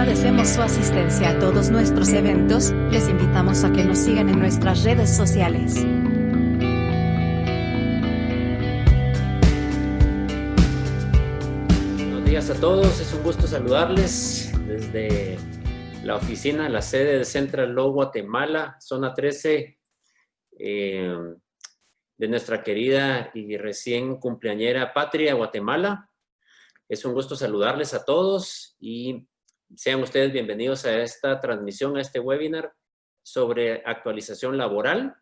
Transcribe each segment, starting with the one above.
Agradecemos su asistencia a todos nuestros eventos, les invitamos a que nos sigan en nuestras redes sociales. Buenos días a todos, es un gusto saludarles desde la oficina, la sede de Central Law Guatemala, zona 13, de nuestra querida y recién cumpleañera patria, Guatemala. Es un gusto saludarles a todos y sean ustedes bienvenidos a esta transmisión, a este webinar sobre actualización laboral,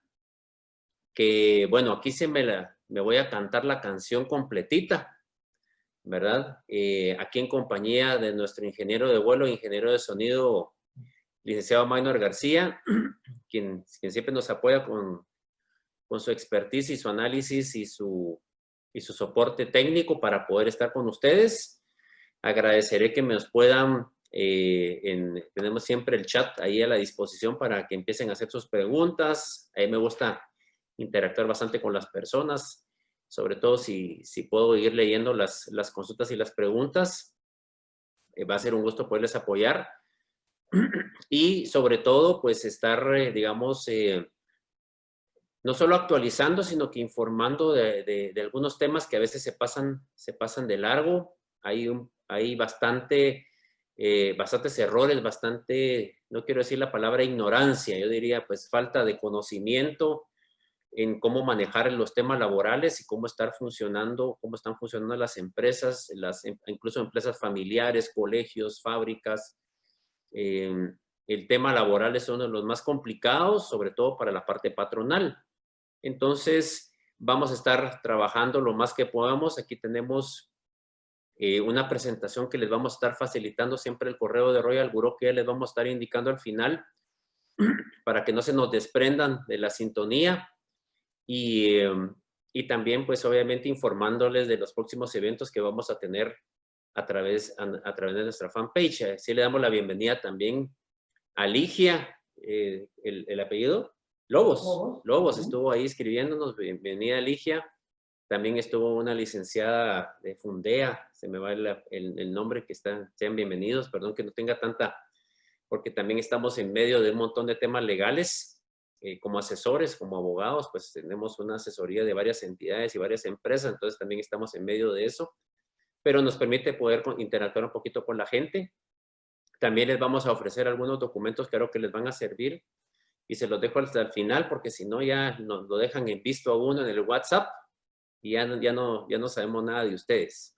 que bueno, aquí me voy a cantar la canción completita, ¿verdad? Aquí en compañía de nuestro ingeniero de vuelo, ingeniero de sonido, licenciado Maynor García, quien siempre nos apoya con su expertise y su análisis y su soporte técnico para poder estar con ustedes. Agradeceré que nos puedan, tenemos siempre el chat ahí a la disposición para que empiecen a hacer sus preguntas. A mí me gusta interactuar bastante con las personas, sobre todo si puedo ir leyendo las consultas y las preguntas. Va a ser un gusto poderles apoyar. Y sobre todo, pues estar, digamos, no solo actualizando, sino que informando de algunos temas que a veces se pasan de largo. Hay bastantes errores, no quiero decir la palabra ignorancia, yo diría pues falta de conocimiento en cómo manejar los temas laborales y cómo están funcionando las empresas, incluso empresas familiares, colegios, fábricas. El tema laboral es uno de los más complicados, sobre todo para la parte patronal. Entonces, vamos a estar trabajando lo más que podamos. Aquí tenemos una presentación que les vamos a estar facilitando siempre el correo de Royal Bureau, que ya les vamos a estar indicando al final, para que no se nos desprendan de la sintonía. Y también, pues, obviamente, informándoles de los próximos eventos que vamos a tener a través de nuestra fanpage. Así le damos la bienvenida también a Ligia, el apellido. Lobos estuvo ahí escribiéndonos, bienvenida Ligia. También estuvo una licenciada de Fundea, se me va el nombre, sean bienvenidos, perdón que no tenga tanta, porque también estamos en medio de un montón de temas legales, como asesores, como abogados, pues tenemos una asesoría de varias entidades y varias empresas, entonces también estamos en medio de eso, pero nos permite poder interactuar un poquito con la gente. También les vamos a ofrecer algunos documentos que creo que les van a servir, y se los dejo hasta el final, porque si no ya nos lo dejan en visto a uno en el WhatsApp y ya no sabemos nada de ustedes.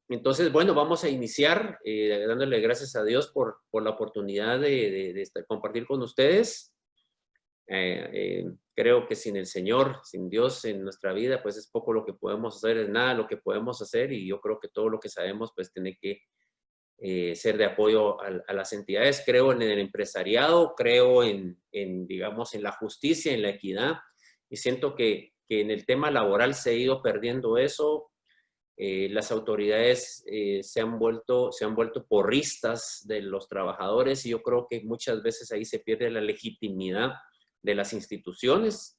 Entonces, bueno, vamos a iniciar dándole gracias a Dios por la oportunidad de compartir con ustedes. Creo que sin el Señor, sin Dios en nuestra vida, pues es poco lo que podemos hacer, es nada lo que podemos hacer, y yo creo que todo lo que sabemos pues tiene que ser de apoyo a las entidades. Creo en el empresariado, creo digamos, en la justicia, en la equidad, y siento que en el tema laboral se ha ido perdiendo eso. Las autoridades se han vuelto porristas de los trabajadores, y yo creo que muchas veces ahí se pierde la legitimidad de las instituciones,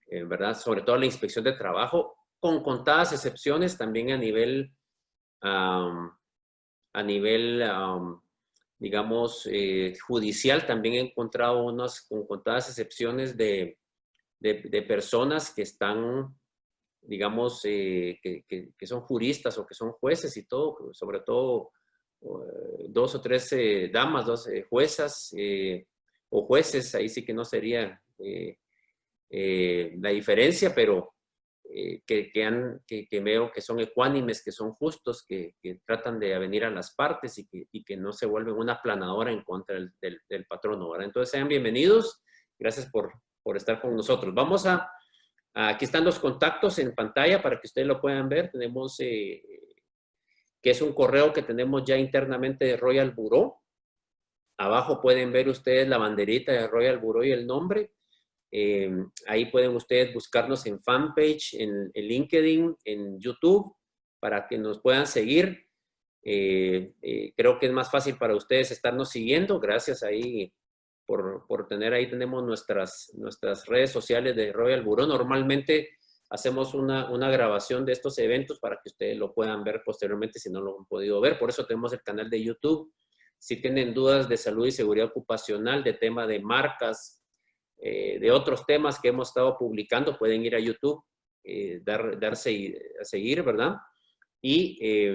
¿verdad? Sobre todo la inspección de trabajo, con contadas excepciones también a nivel digamos, judicial. También he encontrado con contadas excepciones de personas que están, digamos, que son juristas o que son jueces y todo, sobre todo 2 o 3 damas, 2 juezas o jueces, ahí sí que no sería la diferencia, pero que veo que son ecuánimes, que son justos, que tratan de avenir a las partes y que no se vuelven una aplanadora en contra del patrono, ¿verdad? Entonces, sean bienvenidos. Gracias por estar con nosotros. Aquí están los contactos en pantalla para que ustedes lo puedan ver. Tenemos, que es un correo que tenemos ya internamente de Royal Bureau. Abajo pueden ver ustedes la banderita de Royal Bureau y el nombre. Ahí pueden ustedes buscarnos en fanpage, en LinkedIn, en YouTube, para que nos puedan seguir. Creo que es más fácil para ustedes estarnos siguiendo. Gracias ahí por tener, ahí tenemos nuestras redes sociales de Royal Bureau. Normalmente hacemos una grabación de estos eventos para que ustedes lo puedan ver posteriormente si no lo han podido ver. Por eso tenemos el canal de YouTube. Si tienen dudas de salud y seguridad ocupacional, de tema de marcas, de otros temas que hemos estado publicando, pueden ir a YouTube, darse a seguir, ¿verdad? Y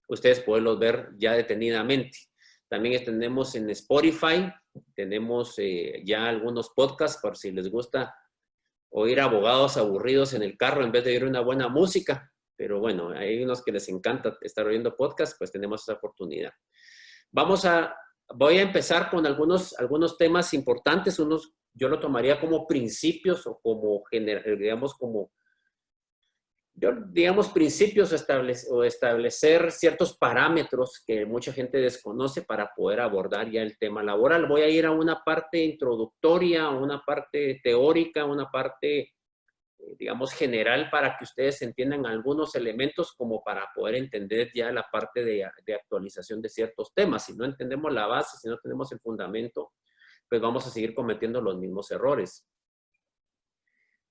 ustedes poderlos ver ya detenidamente. También tenemos en Spotify, tenemos ya algunos podcasts por si les gusta oír abogados aburridos en el carro en vez de oír una buena música. Pero bueno, hay unos que les encanta estar oyendo podcasts, pues tenemos esa oportunidad. Voy a empezar con algunos temas importantes. Yo lo tomaría como principios o como, principios o establecer ciertos parámetros que mucha gente desconoce para poder abordar ya el tema laboral. Voy a ir a una parte introductoria, una parte teórica, una parte, digamos, general para que ustedes entiendan algunos elementos como para poder entender ya la parte de actualización de ciertos temas. Si no entendemos la base, si no tenemos el fundamento, pues vamos a seguir cometiendo los mismos errores.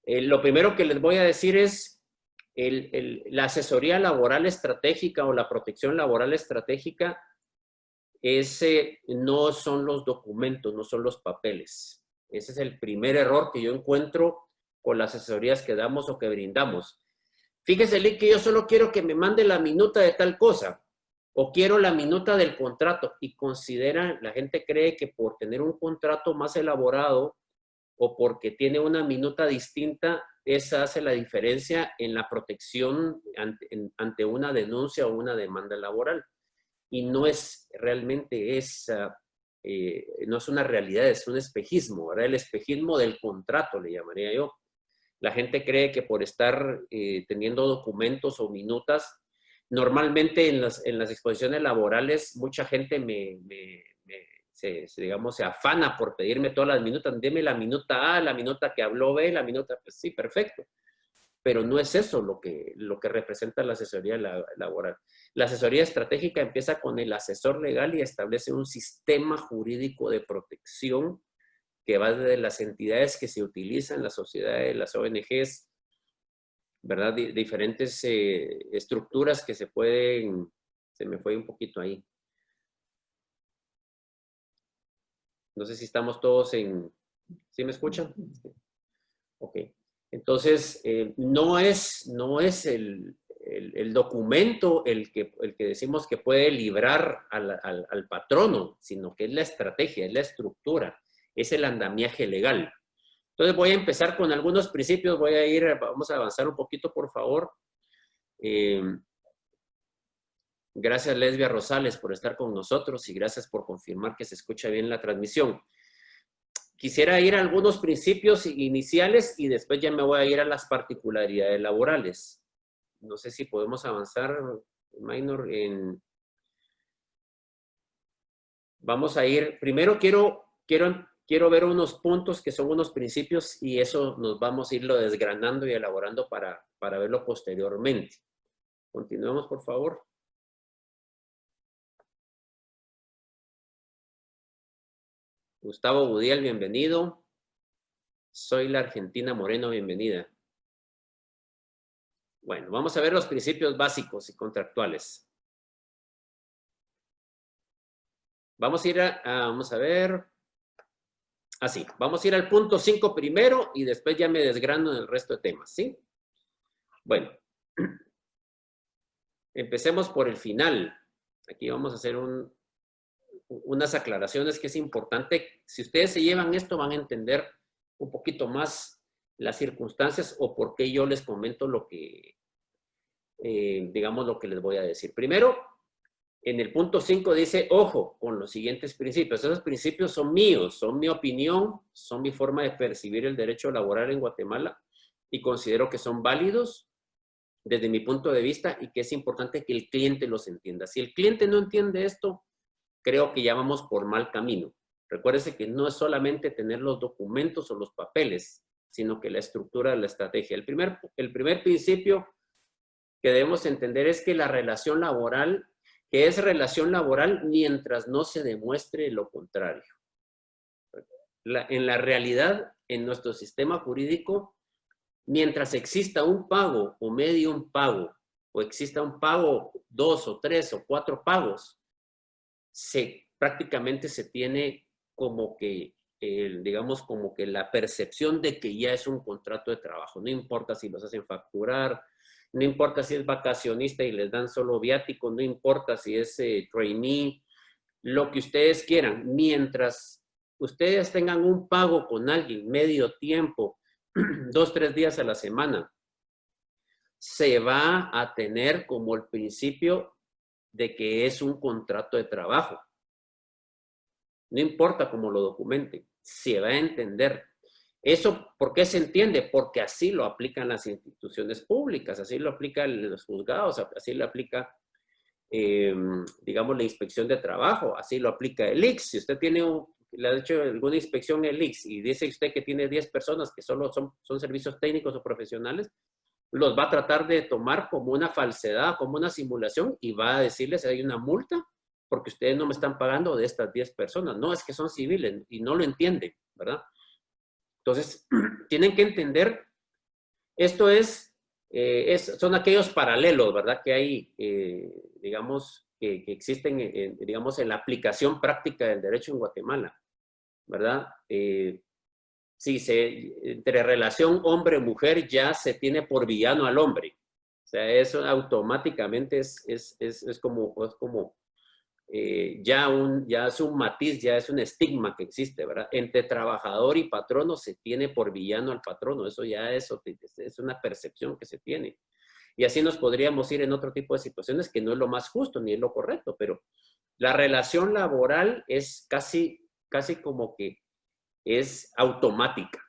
Lo primero que les voy a decir es la asesoría laboral estratégica o la protección laboral estratégica no son los documentos, no son los papeles. Ese es el primer error que yo encuentro con las asesorías que damos o que brindamos. Fíjese, Lee, que yo solo quiero que me mande la minuta de tal cosa o quiero la minuta del contrato y la gente cree que por tener un contrato más elaborado o porque tiene una minuta distinta, esa hace la diferencia en la protección ante una denuncia o una demanda laboral. Y no es realmente no es una realidad, es un espejismo, ¿verdad? El espejismo del contrato, le llamaría yo. La gente cree que por estar teniendo documentos o minutas, normalmente en las exposiciones laborales, mucha gente se afana por pedirme todas las minutas. Deme la minuta A, la minuta que habló B, la minuta, pues sí, perfecto. Pero no es eso lo que representa la asesoría laboral. La asesoría estratégica empieza con el asesor legal y establece un sistema jurídico de protección que va desde las entidades que se utilizan, las sociedades, las ONGs, ¿verdad? Diferentes estructuras que se me fue un poquito ahí. No sé si estamos todos ¿sí me escuchan? Ok. Entonces, no es el documento el que decimos que puede librar al patrono, sino que es la estrategia, es la estructura, es el andamiaje legal. Entonces voy a empezar con algunos principios, vamos a avanzar un poquito, por favor. Gracias, Lesbia Rosales, por estar con nosotros y gracias por confirmar que se escucha bien la transmisión. Quisiera ir a algunos principios iniciales y después ya me voy a ir a las particularidades laborales. No sé si podemos avanzar, Minor, Vamos a ir, primero quiero ver unos puntos que son unos principios y eso nos vamos a irlo desgranando y elaborando para verlo posteriormente. Continuemos, por favor. Gustavo Budiel, bienvenido. Soy la Argentina Moreno, bienvenida. Bueno, vamos a ver los principios básicos y contractuales. Vamos a ir vamos a ver. Así, vamos a ir al punto 5 primero y después ya me desgrano en el resto de temas, ¿sí? Bueno, empecemos por el final. Aquí vamos a hacer unas aclaraciones que es importante. Si ustedes se llevan esto, van a entender un poquito más las circunstancias o por qué yo les comento digamos, lo que les voy a decir. Primero, en el punto 5 dice, ojo, con los siguientes principios. Esos principios son míos, son mi opinión, son mi forma de percibir el derecho laboral en Guatemala y considero que son válidos desde mi punto de vista y que es importante que el cliente los entienda. Si el cliente no entiende esto, creo que ya vamos por mal camino. Recuérdese que no es solamente tener los documentos o los papeles, sino que la estructura de la estrategia. El primer principio que debemos entender es que la relación laboral, que es relación laboral mientras no se demuestre lo contrario. En la realidad, en nuestro sistema jurídico, mientras exista un pago o medio un pago, o exista un pago, 2 o 3 o 4 pagos, prácticamente se tiene como que, digamos, como que la percepción de que ya es un contrato de trabajo. No importa si los hacen facturar, no importa si es vacacionista y les dan solo viático, no importa si es trainee, lo que ustedes quieran. Mientras ustedes tengan un pago con alguien medio tiempo, 2, 3 días a la semana, se va a tener como el principio de que es un contrato de trabajo. No importa cómo lo documenten, se va a entender. ¿Eso por qué se entiende? Porque así lo aplican las instituciones públicas, así lo aplican los juzgados, así lo aplica, digamos, la inspección de trabajo, así lo aplica el ICS. Si usted tiene le ha hecho alguna inspección el ICS y dice usted que tiene 10 personas que solo son servicios técnicos o profesionales, los va a tratar de tomar como una falsedad, como una simulación, y va a decirles hay una multa porque ustedes no me están pagando de estas 10 personas. No, es que son civiles y no lo entienden, ¿verdad? Entonces, tienen que entender, esto son aquellos paralelos, ¿verdad? Que hay, digamos, que existen, digamos, en la aplicación práctica del derecho en Guatemala, ¿verdad? Sí, entre relación hombre-mujer ya se tiene por villano al hombre. O sea, eso automáticamente es como ya es un matiz, ya es un estigma que existe, ¿verdad? Entre trabajador y patrono se tiene por villano al patrono. Eso ya es una percepción que se tiene. Y así nos podríamos ir en otro tipo de situaciones que no es lo más justo ni es lo correcto, pero la relación laboral es casi como que es automática.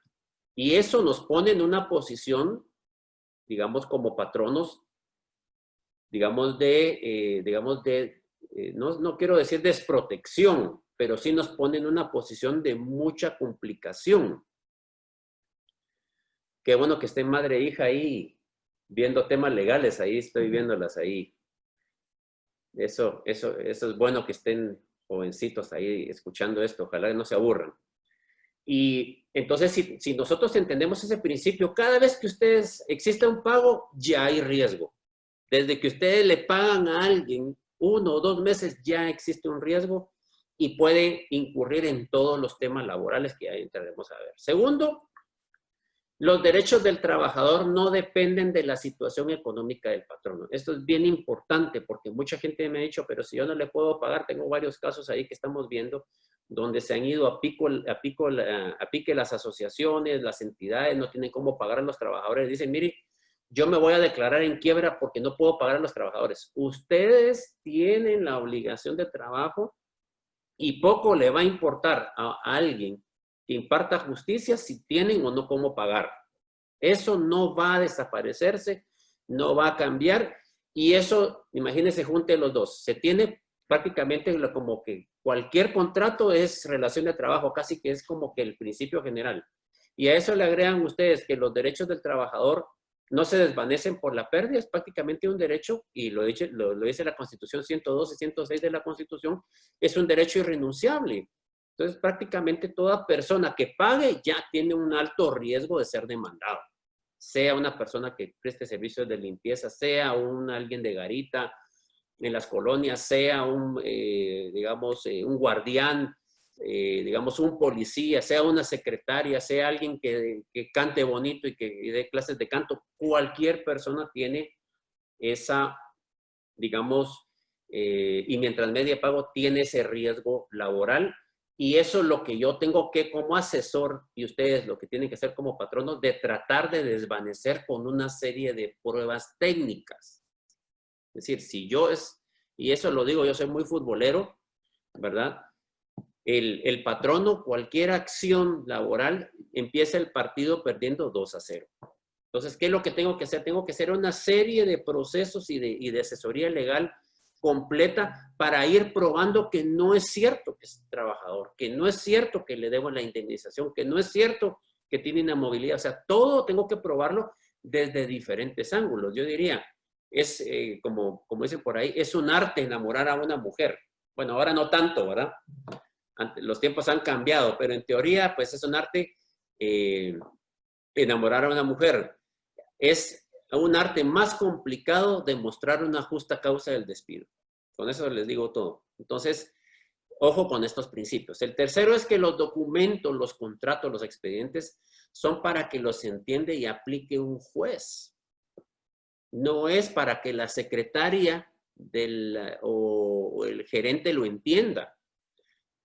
Y eso nos pone en una posición, digamos, como patronos, digamos, no quiero decir desprotección, pero sí nos pone en una posición de mucha complicación. Qué bueno que esté madre e hija ahí viendo temas legales, ahí estoy viéndolas ahí. Eso es bueno que estén jovencitos ahí escuchando esto, ojalá no se aburran. Y entonces, si nosotros entendemos ese principio, cada vez que existe un pago, ya hay riesgo. Desde que ustedes le pagan a alguien 1 o 2 meses, ya existe un riesgo y puede incurrir en todos los temas laborales que ahí entraremos a ver. Segundo, los derechos del trabajador no dependen de la situación económica del patrono. Esto es bien importante porque mucha gente me ha dicho, pero si yo no le puedo pagar, tengo varios casos ahí que estamos viendo, donde se han ido a pique las asociaciones, las entidades, no tienen cómo pagar a los trabajadores. Dicen, mire, yo me voy a declarar en quiebra porque no puedo pagar a los trabajadores. Ustedes tienen la obligación de trabajo y poco le va a importar a alguien que imparta justicia si tienen o no cómo pagar. Eso no va a desaparecerse, no va a cambiar, y eso, imagínense, junte los dos. Se tiene prácticamente como que cualquier contrato es relación de trabajo, casi que es como que el principio general. Y a eso le agregan ustedes que los derechos del trabajador no se desvanecen por la pérdida, es prácticamente un derecho, y lo dice la Constitución 112 y 106 de la Constitución, es un derecho irrenunciable. Entonces, prácticamente toda persona que pague ya tiene un alto riesgo de ser demandado. Sea una persona que preste servicios de limpieza, sea alguien de garita en las colonias, sea digamos, un guardián, digamos, un policía, sea una secretaria, sea alguien que cante bonito y que dé clases de canto. Cualquier persona tiene esa, digamos, y mientras media pago tiene ese riesgo laboral. Y eso es lo que yo tengo que, como asesor, y ustedes lo que tienen que hacer como patronos, de tratar de desvanecer con una serie de pruebas técnicas. Es decir, y eso lo digo, yo soy muy futbolero, ¿verdad? El patrono, cualquier acción laboral, empieza el partido perdiendo 2-0. Entonces, ¿qué es lo que tengo que hacer? Tengo que hacer una serie de procesos y de asesoría legal completa para ir probando que no es cierto que es trabajador, que no es cierto que le debo la indemnización, que no es cierto que tiene inamovilidad. O sea, todo tengo que probarlo desde diferentes ángulos. Yo diría, es como dicen por ahí, es un arte enamorar a una mujer. Bueno, ahora no tanto, ¿verdad? Los tiempos han cambiado, pero en teoría, pues es un arte enamorar a una mujer. es un arte más complicado de mostrar una justa causa del despido. Con eso les digo todo. Entonces, ojo con estos principios. El tercero es que los documentos, los contratos, los expedientes son para que los entienda y aplique un juez. No es para que la secretaria o el gerente lo entienda.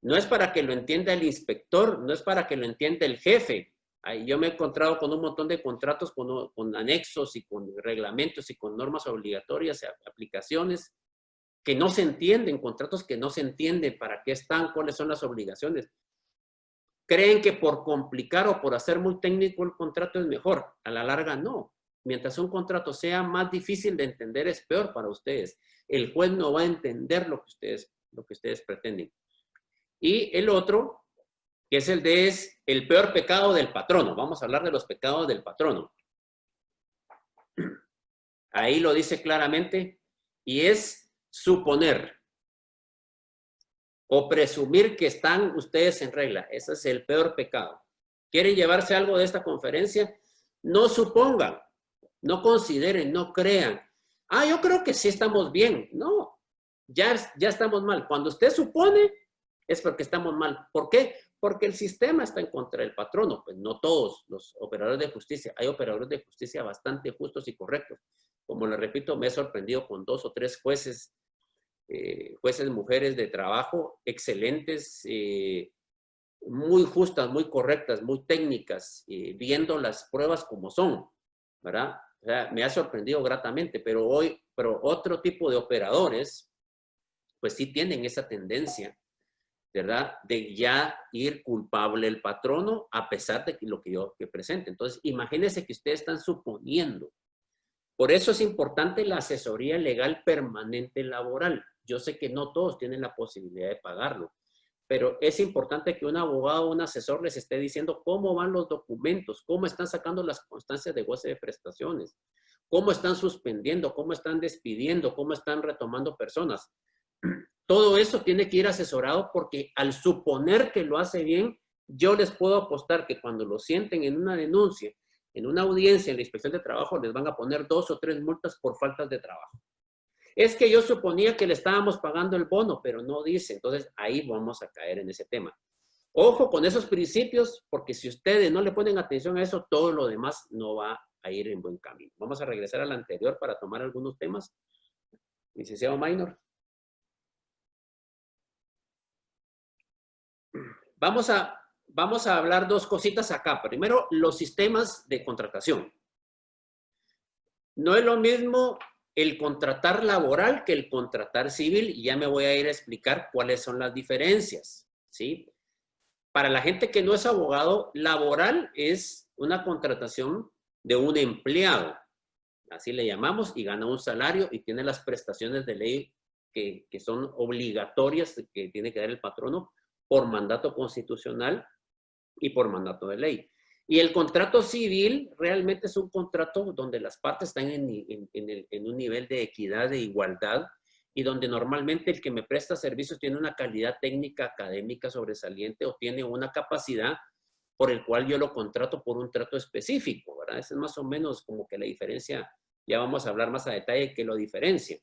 No es para que lo entienda el inspector, no es para que lo entienda el jefe. Yo me he encontrado con un montón de contratos con anexos y con reglamentos y con normas obligatorias, aplicaciones que no se entienden, contratos que no se entienden para qué están, cuáles son las obligaciones. Creen que por complicar o por hacer muy técnico el contrato es mejor. A la larga no. Mientras un contrato sea más difícil de entender es peor para ustedes. El juez no va a entender lo que ustedes pretenden. Y el otro, que es el peor pecado del patrono. Vamos a hablar de los pecados del patrono. Ahí lo dice claramente, y es suponer o presumir que están ustedes en regla. Ese es el peor pecado. ¿Quieren llevarse algo de esta conferencia? No supongan, no consideren, no crean. Yo creo que sí estamos bien. No, ya estamos mal. Cuando usted supone, es porque estamos mal. ¿Por qué? Porque el sistema está en contra del patrono. Pues no todos los operadores de justicia. Hay operadores de justicia bastante justos y correctos. Como les repito, me he sorprendido con 2 o 3 jueces mujeres de trabajo, excelentes, muy justas, muy correctas, muy técnicas, viendo las pruebas como son, ¿verdad? O sea, me ha sorprendido gratamente, pero otro tipo de operadores, pues sí tienen esa tendencia, ¿verdad? De ya ir culpable el patrono a pesar de lo que presente. Entonces, imagínense que ustedes están suponiendo. Por eso es importante la asesoría legal permanente laboral. Yo sé que no todos tienen la posibilidad de pagarlo, pero es importante que un abogado o un asesor les esté diciendo cómo van los documentos, cómo están sacando las constancias de goce de prestaciones, cómo están suspendiendo, cómo están despidiendo, cómo están retomando personas. Todo eso tiene que ir asesorado porque al suponer que lo hace bien, yo les puedo apostar que cuando lo sienten en una denuncia, en una audiencia en la inspección de trabajo, les van a poner 2 o 3 multas por faltas de trabajo. Es que yo suponía que le estábamos pagando el bono, pero no dice. Entonces, ahí vamos a caer en ese tema. Ojo con esos principios, porque si ustedes no le ponen atención a eso, todo lo demás no va a ir en buen camino. Vamos a regresar al anterior para tomar algunos temas. Licenciado Maynor. Vamos a hablar 2 cositas acá. Primero, los sistemas de contratación. No es lo mismo el contratar laboral que el contratar civil, y ya me voy a ir a explicar cuáles son las diferencias, ¿sí? Para la gente que no es abogado, laboral es una contratación de un empleado, así le llamamos, y gana un salario y tiene las prestaciones de ley que son obligatorias, que tiene que dar el patrono por mandato constitucional y por mandato de ley. Y el contrato civil realmente es un contrato donde las partes están en un nivel de equidad, de igualdad, y donde normalmente el que me presta servicios tiene una calidad técnica, académica sobresaliente o tiene una capacidad por el cual yo lo contrato por un trato específico, ¿verdad? Esa es más o menos como que la diferencia, ya vamos a hablar más a detalle que lo diferencia,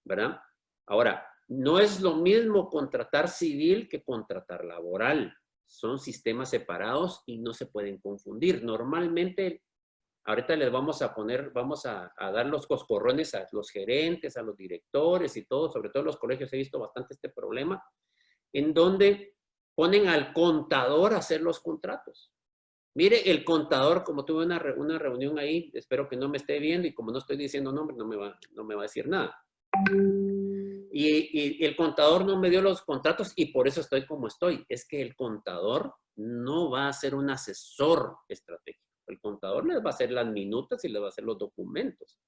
¿verdad? Ahora, no es lo mismo contratar civil que contratar laboral. Son sistemas separados y no se pueden confundir. Normalmente, ahorita les vamos a dar los coscorrones a los gerentes, a los directores y todo, sobre todo en los colegios he visto bastante este problema, en donde ponen al contador a hacer los contratos. Mire, el contador, como tuve una reunión ahí, espero que no me esté viendo y como no estoy diciendo nombre, no me va a decir nada. Y el contador no me dio los contratos y por eso estoy como estoy. Es que el contador no va a ser un asesor estratégico. El contador les va a hacer las minutas y les va a hacer los documentos,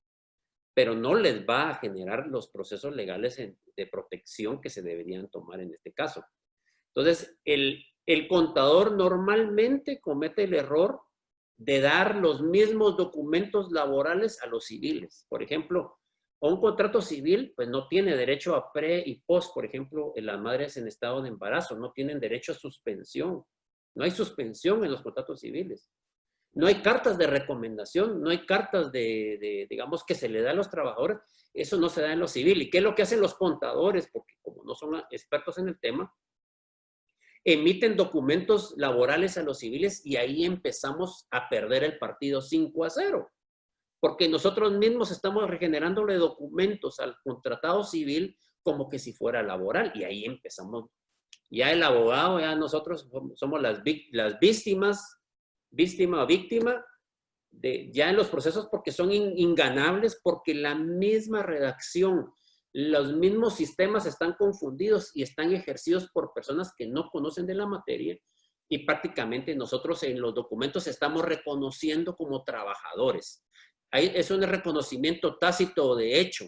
pero no les va a generar los procesos legales de protección que se deberían tomar en este caso. Entonces, el contador normalmente comete el error de dar los mismos documentos laborales a los civiles. Por ejemplo, un contrato civil, pues no tiene derecho a pre y post. Por ejemplo, las madres en estado de embarazo no tienen derecho a suspensión. No hay suspensión en los contratos civiles. No hay cartas de recomendación, no hay cartas digamos, que se le da a los trabajadores. Eso no se da en lo civil. ¿Y qué es lo que hacen los contadores? Porque como no son expertos en el tema, emiten documentos laborales a los civiles y ahí empezamos a perder el partido 5-0. Porque nosotros mismos estamos regenerándole documentos al contratado civil como que si fuera laboral. Y ahí empezamos. Ya el abogado, ya nosotros somos las víctimas, víctima o víctima, ya en los procesos porque son inganables, porque la misma redacción, los mismos sistemas están confundidos y están ejercidos por personas que no conocen de la materia y prácticamente nosotros en los documentos estamos reconociendo como trabajadores. Ahí es un reconocimiento tácito de hecho,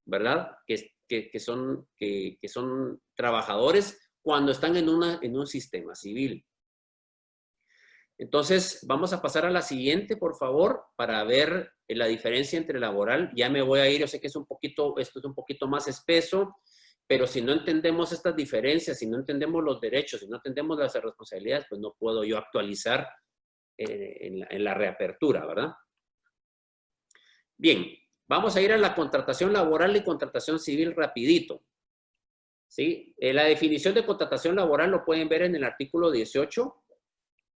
¿verdad? Que son trabajadores cuando están en un sistema civil. Entonces, vamos a pasar a la siguiente, por favor, para ver la diferencia entre laboral. Ya me voy a ir, yo sé que esto es un poquito más espeso, pero si no entendemos estas diferencias, si no entendemos los derechos, si no entendemos las responsabilidades, pues no puedo yo actualizar en la reapertura, ¿verdad? Bien, vamos a ir a la contratación laboral y contratación civil rapidito. ¿Sí? La definición de contratación laboral lo pueden ver en el artículo 18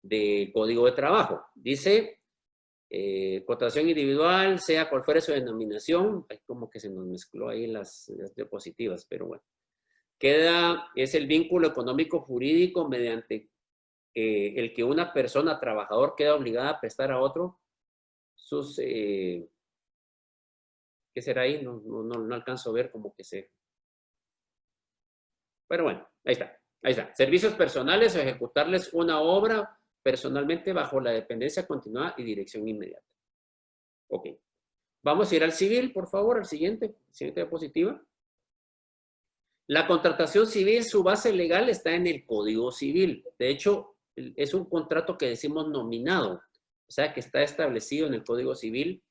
del Código de Trabajo. Dice, contratación individual, sea cual fuere su denominación, como que se nos mezcló ahí las diapositivas, pero bueno. Es el vínculo económico jurídico mediante el que una persona, trabajador, queda obligada a prestar a otro sus, ¿qué será ahí? No alcanzo a ver como que se... Pero bueno, ahí está. Ahí está. Servicios personales o ejecutarles una obra personalmente bajo la dependencia continuada y dirección inmediata. Ok. Vamos a ir al civil, por favor, al siguiente diapositiva. La contratación civil, su base legal está en el Código Civil. De hecho, es un contrato que decimos nominado, o sea, que está establecido en el Código Civil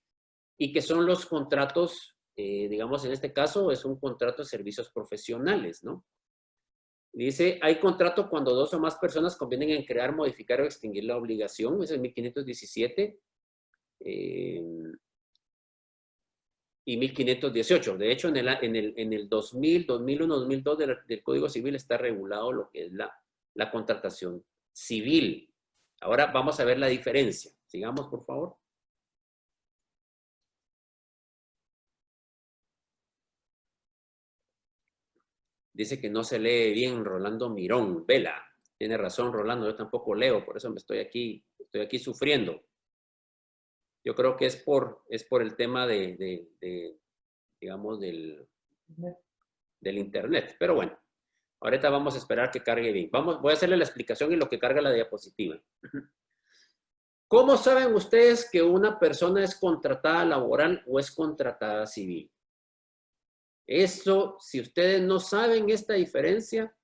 y que son los contratos, digamos, en este caso, es un contrato de servicios profesionales, ¿no? Dice, hay contrato cuando dos o más personas convienen en crear, modificar o extinguir la obligación. Ese es 1517 y 1518. De hecho, en el 2000, 2001, 2002 del Código Civil está regulado lo que es la contratación civil. Ahora vamos a ver la diferencia. Sigamos, por favor. Dice que no se lee bien Rolando Mirón. Vela. Tiene razón, Rolando. Yo tampoco leo, por eso me estoy aquí sufriendo. Yo creo que es por el tema digamos, del internet. Pero bueno, ahorita vamos a esperar que cargue bien. Voy a hacerle la explicación en lo que carga la diapositiva. ¿Cómo saben ustedes que una persona es contratada laboral o es contratada civil? Eso, si ustedes no saben esta diferencia,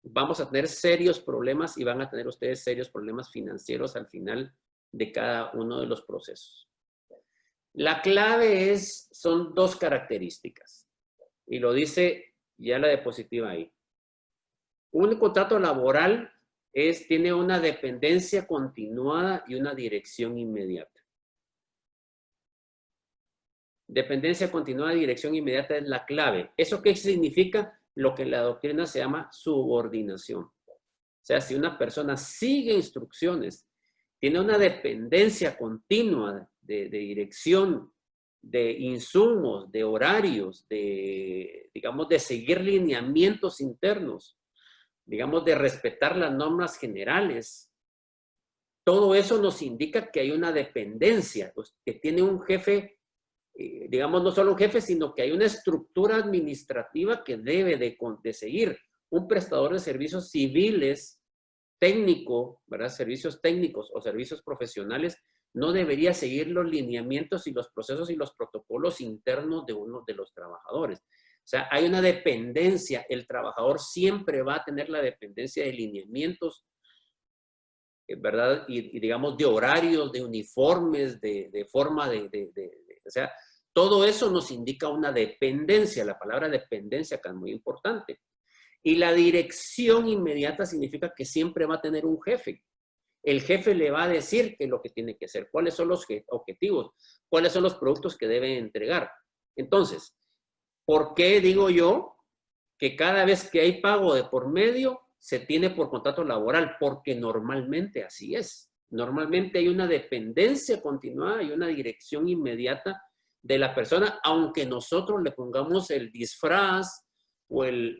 vamos a tener serios problemas y van a tener ustedes serios problemas financieros al final de cada uno de los procesos. La clave son dos características y lo dice ya la diapositiva ahí. Un contrato laboral tiene una dependencia continuada y una dirección inmediata. Dependencia continuada y dirección inmediata es la clave. ¿Eso qué significa? Lo que en la doctrina se llama subordinación. O sea, si una persona sigue instrucciones, tiene una dependencia continua de dirección, de insumos, de horarios, digamos, de seguir lineamientos internos, digamos, de respetar las normas generales, todo eso nos indica que hay una dependencia, pues, que tiene un jefe, digamos, no solo un jefe, sino que hay una estructura administrativa que debe de seguir. Un prestador de servicios civiles, técnico, ¿verdad? Servicios técnicos o servicios profesionales, no debería seguir los lineamientos y los procesos y los protocolos internos de uno de los trabajadores. O sea, hay una dependencia. El trabajador siempre va a tener la dependencia de lineamientos, ¿verdad? Y digamos, de horarios, de uniformes, de forma o sea, todo eso nos indica una dependencia. La palabra dependencia acá es muy importante. Y la dirección inmediata significa que siempre va a tener un jefe. el jefe le va a decir qué es lo que tiene que hacer, cuáles son los objetivos, cuáles son los productos que debe entregar. Entonces, ¿por qué digo yo que cada vez que hay pago de por medio se tiene por contrato laboral? Porque normalmente así es. Normalmente hay una dependencia continuada y una dirección inmediata de la persona, aunque nosotros le pongamos el disfraz o el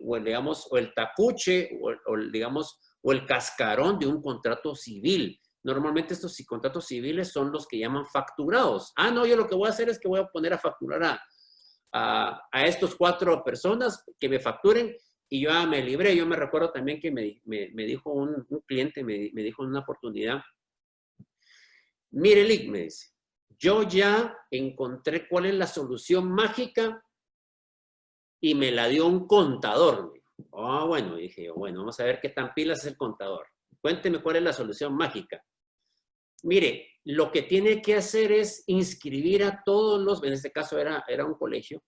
tapuche o el cascarón de un contrato civil. Normalmente estos contratos civiles son los que llaman facturados. Ah, no, yo lo que voy a hacer es que voy a poner a facturar a estos 4 personas que me facturen y yo me libré. Yo me recuerdo también que me dijo un cliente, me dijo en una oportunidad, mire, Lick, me dice, yo ya encontré cuál es la solución mágica y me la dio un contador. Ah, bueno, dije yo, bueno, vamos a ver qué tan pilas es el contador. Cuénteme cuál es la solución mágica. Mire, lo que tiene que hacer es inscribir a todos los, en este caso era un colegio,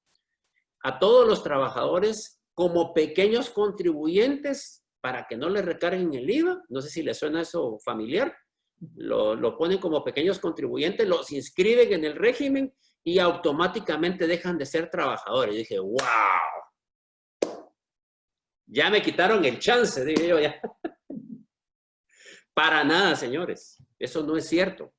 a todos los trabajadores como pequeños contribuyentes para que no le recarguen el IVA. No sé si le suena eso familiar. Lo ponen como pequeños contribuyentes, los inscriben en el régimen y automáticamente dejan de ser trabajadores. Y dije, wow. Ya me quitaron el chance, dije yo ya. Para nada, señores. Eso no es cierto.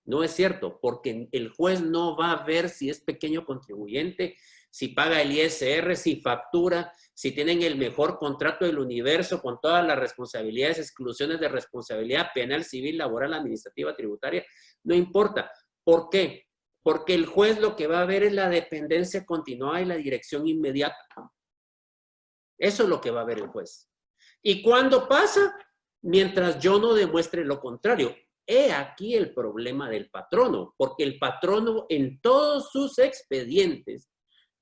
No es cierto, porque el juez no va a ver si es pequeño contribuyente, si paga el ISR, si factura, si tienen el mejor contrato del universo con todas las responsabilidades, exclusiones de responsabilidad penal, civil, laboral, administrativa, tributaria. No importa. ¿Por qué? Porque el juez lo que va a ver es la dependencia continuada y la dirección inmediata. Eso es lo que va a ver el juez. ¿Y cuándo pasa? Mientras yo no demuestre lo contrario. He aquí el problema del patrono, porque el patrono en todos sus expedientes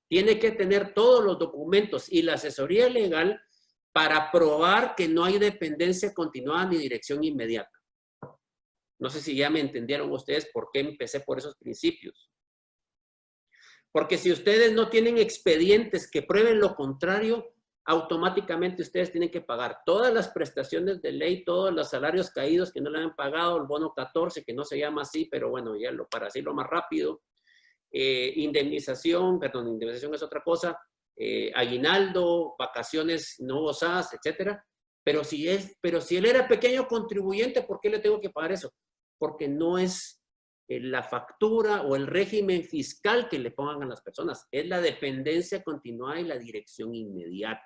tiene que tener todos los documentos y la asesoría legal para probar que no hay dependencia continuada ni dirección inmediata. No sé si ya me entendieron ustedes por qué empecé por esos principios. Porque si ustedes no tienen expedientes que prueben lo contrario, automáticamente ustedes tienen que pagar todas las prestaciones de ley, todos los salarios caídos que no le han pagado, el bono 14, que no se llama así, pero bueno, ya para decirlo más rápido, indemnización es otra cosa, aguinaldo, vacaciones no gozadas, etcétera. Pero si él era pequeño contribuyente, ¿por qué le tengo que pagar eso? Porque no es la factura o el régimen fiscal que le pongan a las personas, es la dependencia continuada y la dirección inmediata.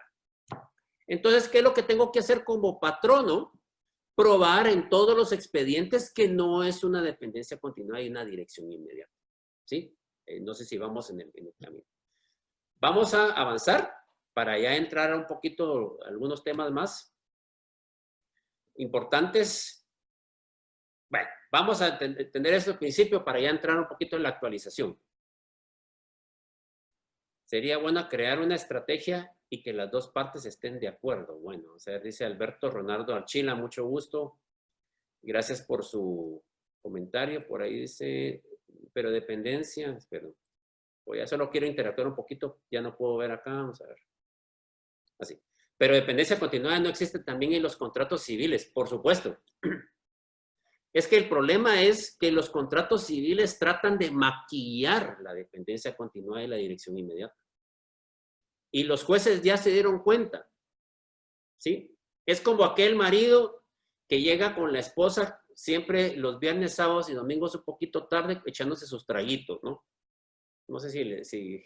Entonces, ¿qué es lo que tengo que hacer como patrono? Probar en todos los expedientes que no es una dependencia continuada y una dirección inmediata. ¿Sí? No sé si vamos en el camino. Vamos a avanzar para ya entrar a un poquito algunos temas más importantes. Bueno, vamos a tener este principio para ya entrar un poquito en la actualización. Sería bueno crear una estrategia y que las dos partes estén de acuerdo. Bueno, o sea, dice Alberto Ronaldo Archila, mucho gusto. Gracias por su comentario. Por ahí dice, pero dependencia, espero. Pues ya solo quiero interactuar un poquito, ya no puedo ver acá, vamos a ver. Así. Pero dependencia continuada no existe también en los contratos civiles, por supuesto. Es que el problema es que los contratos civiles tratan de maquillar la dependencia continuada y la dirección inmediata. Y los jueces ya se dieron cuenta, ¿sí? Es como aquel marido que llega con la esposa siempre los viernes, sábados y domingos un poquito tarde echándose sus traguitos, ¿no? No sé si...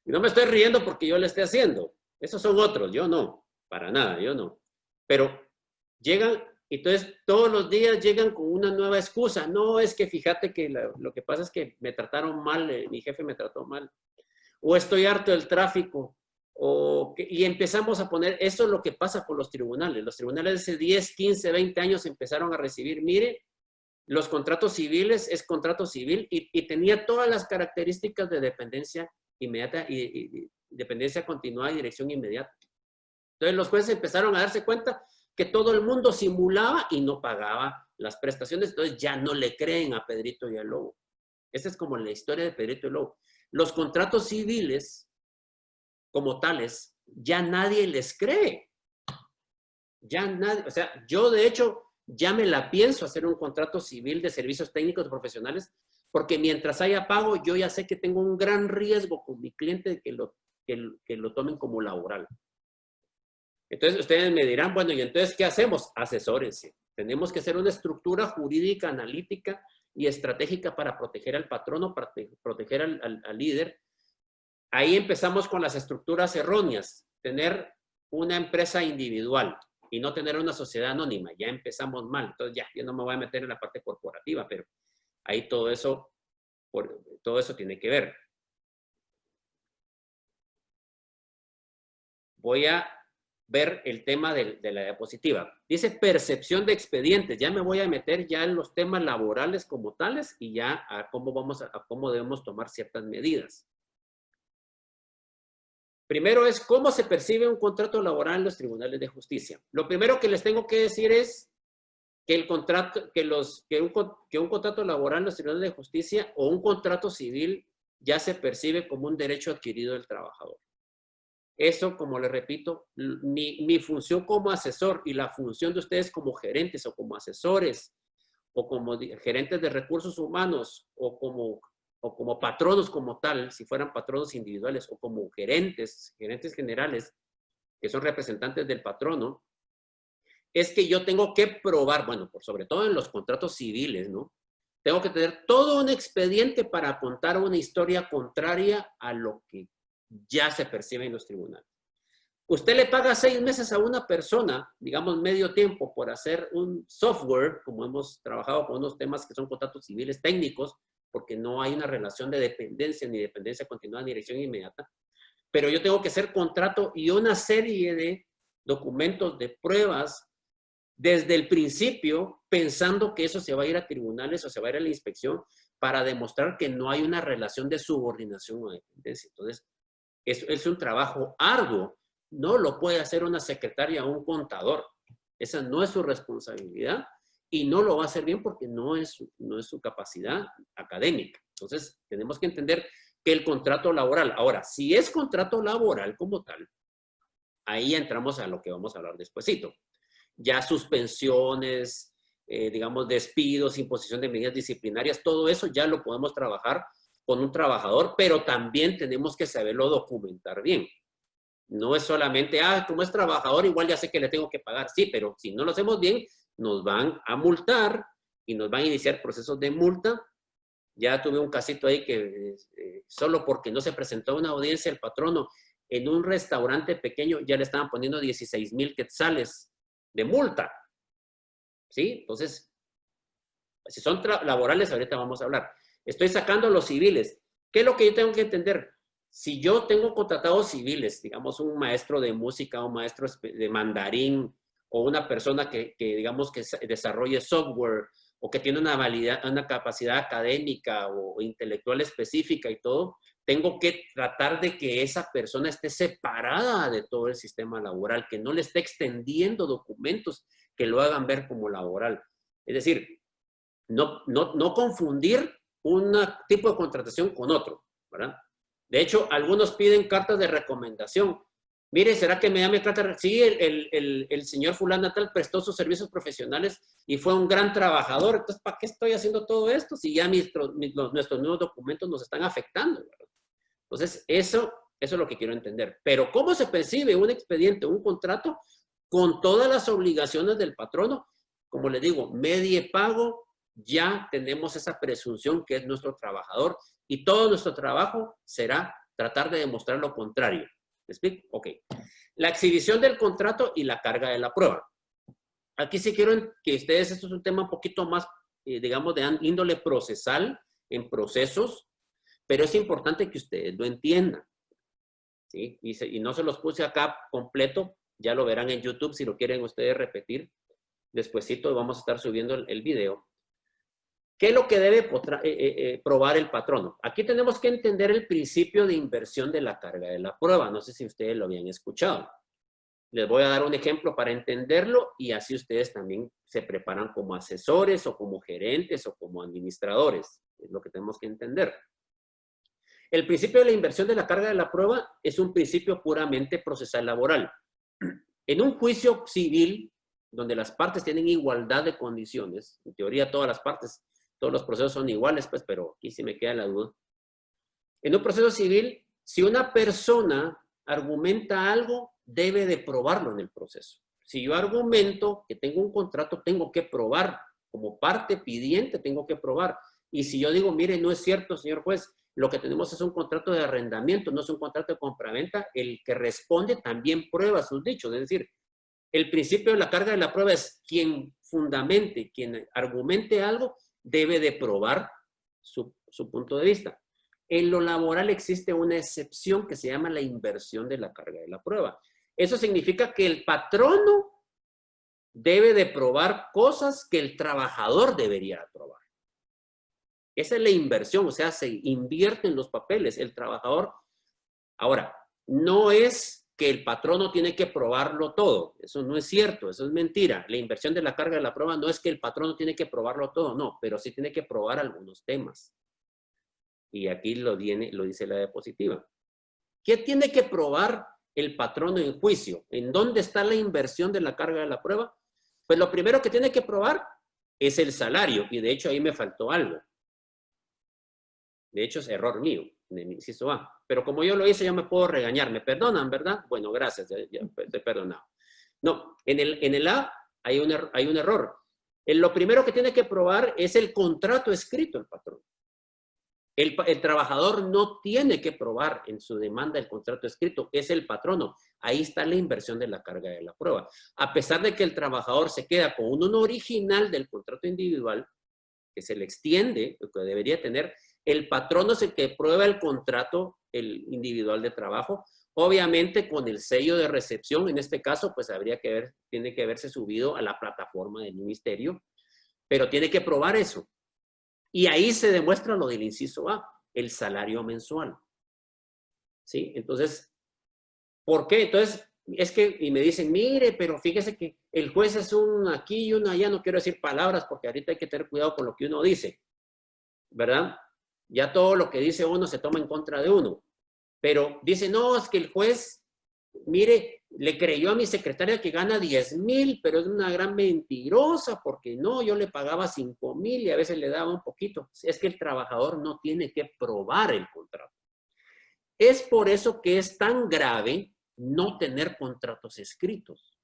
Y no me estoy riendo porque yo le esté haciendo. Esos son otros, yo no. Para nada, yo no. Pero llegan, entonces todos los días llegan con una nueva excusa. No, es que fíjate que lo que pasa es que me trataron mal, mi jefe me trató mal. O estoy harto del tráfico. Y empezamos a poner, eso es lo que pasa con los tribunales. Los tribunales hace 10, 15, 20 años empezaron a recibir, mire, los contratos civiles es contrato civil y tenía todas las características de dependencia inmediata y dependencia continuada y dirección inmediata. Entonces los jueces empezaron a darse cuenta que todo el mundo simulaba y no pagaba las prestaciones, entonces ya no le creen a Pedrito y al Lobo. Esa es como la historia de Pedrito y el Lobo. Los contratos civiles, como tales, ya nadie les cree. Ya nadie, o sea, yo de hecho ya me la pienso hacer un contrato civil de servicios técnicos profesionales, porque mientras haya pago, yo ya sé que tengo un gran riesgo con mi cliente de que lo tomen como laboral. Entonces, ustedes me dirán, bueno, ¿y entonces qué hacemos? Asesórense. Tenemos que hacer una estructura jurídica, analítica y estratégica para proteger al patrono, para proteger al líder. Ahí empezamos con las estructuras erróneas. Tener una empresa individual y no tener una sociedad anónima. Ya empezamos mal. Entonces, ya, yo no me voy a meter en la parte corporativa, pero ahí todo eso tiene que ver. Voy a ver el tema de la diapositiva. Dice percepción de expedientes. Ya me voy a meter ya en los temas laborales como tales y ya a cómo debemos tomar ciertas medidas. Primero es cómo se percibe un contrato laboral en los tribunales de justicia. Lo primero que les tengo que decir es que un contrato laboral en los tribunales de justicia o un contrato civil ya se percibe como un derecho adquirido del trabajador. Eso, como les repito, mi función como asesor y la función de ustedes como gerentes o como asesores o como gerentes de recursos humanos o como patronos como tal, si fueran patronos individuales o como gerentes generales, que son representantes del patrono, es que yo tengo que probar, bueno, por sobre todo en los contratos civiles, ¿no? Tengo que tener todo un expediente para contar una historia contraria a lo que ya se percibe en los tribunales. Usted le paga 6 meses a una persona, digamos medio tiempo, por hacer un software, como hemos trabajado con unos temas que son contratos civiles técnicos, porque no hay una relación de dependencia, ni dependencia continuada, ni dirección inmediata. Pero yo tengo que hacer contrato y una serie de documentos, de pruebas, desde el principio, pensando que eso se va a ir a tribunales o se va a ir a la inspección, para demostrar que no hay una relación de subordinación o dependencia. Entonces, es un trabajo arduo. No lo puede hacer una secretaria o un contador. Esa no es su responsabilidad y no lo va a hacer bien porque no es su capacidad académica. Entonces, tenemos que entender que el contrato laboral, ahora, si es contrato laboral como tal, ahí entramos a lo que vamos a hablar despuesito. Ya suspensiones, digamos, despidos, imposición de medidas disciplinarias, todo eso ya lo podemos trabajar con un trabajador, pero también tenemos que saberlo documentar bien. No es solamente, como es trabajador, igual ya sé que le tengo que pagar. Sí, pero si no lo hacemos bien, nos van a multar y nos van a iniciar procesos de multa. Ya tuve un casito ahí que solo porque no se presentó a una audiencia el patrono en un restaurante pequeño, ya le estaban poniendo 16,000 quetzales de multa. ¿Sí? Entonces, si son laborales, ahorita vamos a hablar. Estoy sacando los civiles. ¿Qué es lo que yo tengo que entender? Si yo tengo contratados civiles, digamos un maestro de música, un maestro de mandarín, o una persona que digamos que desarrolle software, o que tiene una capacidad académica o intelectual específica y todo, tengo que tratar de que esa persona esté separada de todo el sistema laboral, que no le esté extendiendo documentos que lo hagan ver como laboral. Es decir, no confundir un tipo de contratación con otro, ¿verdad? De hecho, algunos piden cartas de recomendación. Mire, ¿será que me llame carta? Sí, el señor fulano tal prestó sus servicios profesionales y fue un gran trabajador. Entonces, ¿para qué estoy haciendo todo esto si ya nuestros nuevos documentos nos están afectando, ¿verdad? Entonces, eso es lo que quiero entender. Pero, ¿cómo se percibe un expediente, un contrato con todas las obligaciones del patrono? Como le digo, medie pago, ya tenemos esa presunción que es nuestro trabajador y todo nuestro trabajo será tratar de demostrar lo contrario. ¿Me explico? Ok. La exhibición del contrato y la carga de la prueba. Aquí sí quiero que ustedes, esto es un tema un poquito más, digamos, de índole procesal, en procesos, pero es importante que ustedes lo entiendan. ¿Sí? Y no se los puse acá completo, ya lo verán en YouTube si lo quieren ustedes repetir. Despuésito vamos a estar subiendo el video. ¿Qué es lo que debe probar el patrono? Aquí tenemos que entender el principio de inversión de la carga de la prueba. No sé si ustedes lo habían escuchado. Les voy a dar un ejemplo para entenderlo y así ustedes también se preparan como asesores o como gerentes o como administradores. Es lo que tenemos que entender. El principio de la inversión de la carga de la prueba es un principio puramente procesal laboral. En un juicio civil, donde las partes tienen igualdad de condiciones, en teoría todas las partes, todos los procesos son iguales, pues, pero aquí sí me queda la duda. En un proceso civil, si una persona argumenta algo, debe de probarlo en el proceso. Si yo argumento que tengo un contrato, tengo que probar. Como parte pidiente, tengo que probar. Y si yo digo, mire, no es cierto, señor juez, lo que tenemos es un contrato de arrendamiento, no es un contrato de compraventa, el que responde también prueba sus dichos. Es decir, el principio de la carga de la prueba es quien fundamente, quien argumente algo, debe de probar su punto de vista. En lo laboral existe una excepción que se llama la inversión de la carga de la prueba. Eso significa que el patrono debe de probar cosas que el trabajador debería probar. Esa es la inversión, o sea, se invierte en los papeles. El trabajador, ahora, no es que el patrono tiene que probarlo todo. Eso no es cierto, eso es mentira. La inversión de la carga de la prueba no es que el patrono tiene que probarlo todo, no, pero sí tiene que probar algunos temas. Y aquí lo dice la diapositiva. ¿Qué tiene que probar el patrono en juicio? ¿En dónde está la inversión de la carga de la prueba? Pues lo primero que tiene que probar es el salario. Y de hecho ahí me faltó algo. De hecho es error mío, en el inciso A. Pero como yo lo hice, yo me puedo regañar. ¿Me perdonan, verdad? Bueno, gracias, ya te he perdonado. No, en el A hay un error. Lo primero que tiene que probar es el contrato escrito el patrón. El trabajador no tiene que probar en su demanda el contrato escrito, es el patrono. Ahí está la inversión de la carga de la prueba. A pesar de que el trabajador se queda con uno original del contrato individual, que se le extiende, lo que debería tener, el patrono es el que prueba el contrato, el individual de trabajo, obviamente con el sello de recepción, en este caso, pues tiene que haberse subido a la plataforma del ministerio, pero tiene que probar eso. Y ahí se demuestra lo del inciso A, el salario mensual. ¿Sí? Entonces, ¿por qué? Entonces, es que, y me dicen, mire, pero fíjese que el juez es un aquí y uno allá, no quiero decir palabras porque ahorita hay que tener cuidado con lo que uno dice, ¿verdad? Ya todo lo que dice uno se toma en contra de uno. Pero dice, no, es que el juez, mire, le creyó a mi secretaria que gana 10,000, pero es una gran mentirosa, porque no, yo le pagaba 5,000 y a veces le daba un poquito. Es que el trabajador no tiene que probar el contrato. Es por eso que es tan grave no tener contratos escritos.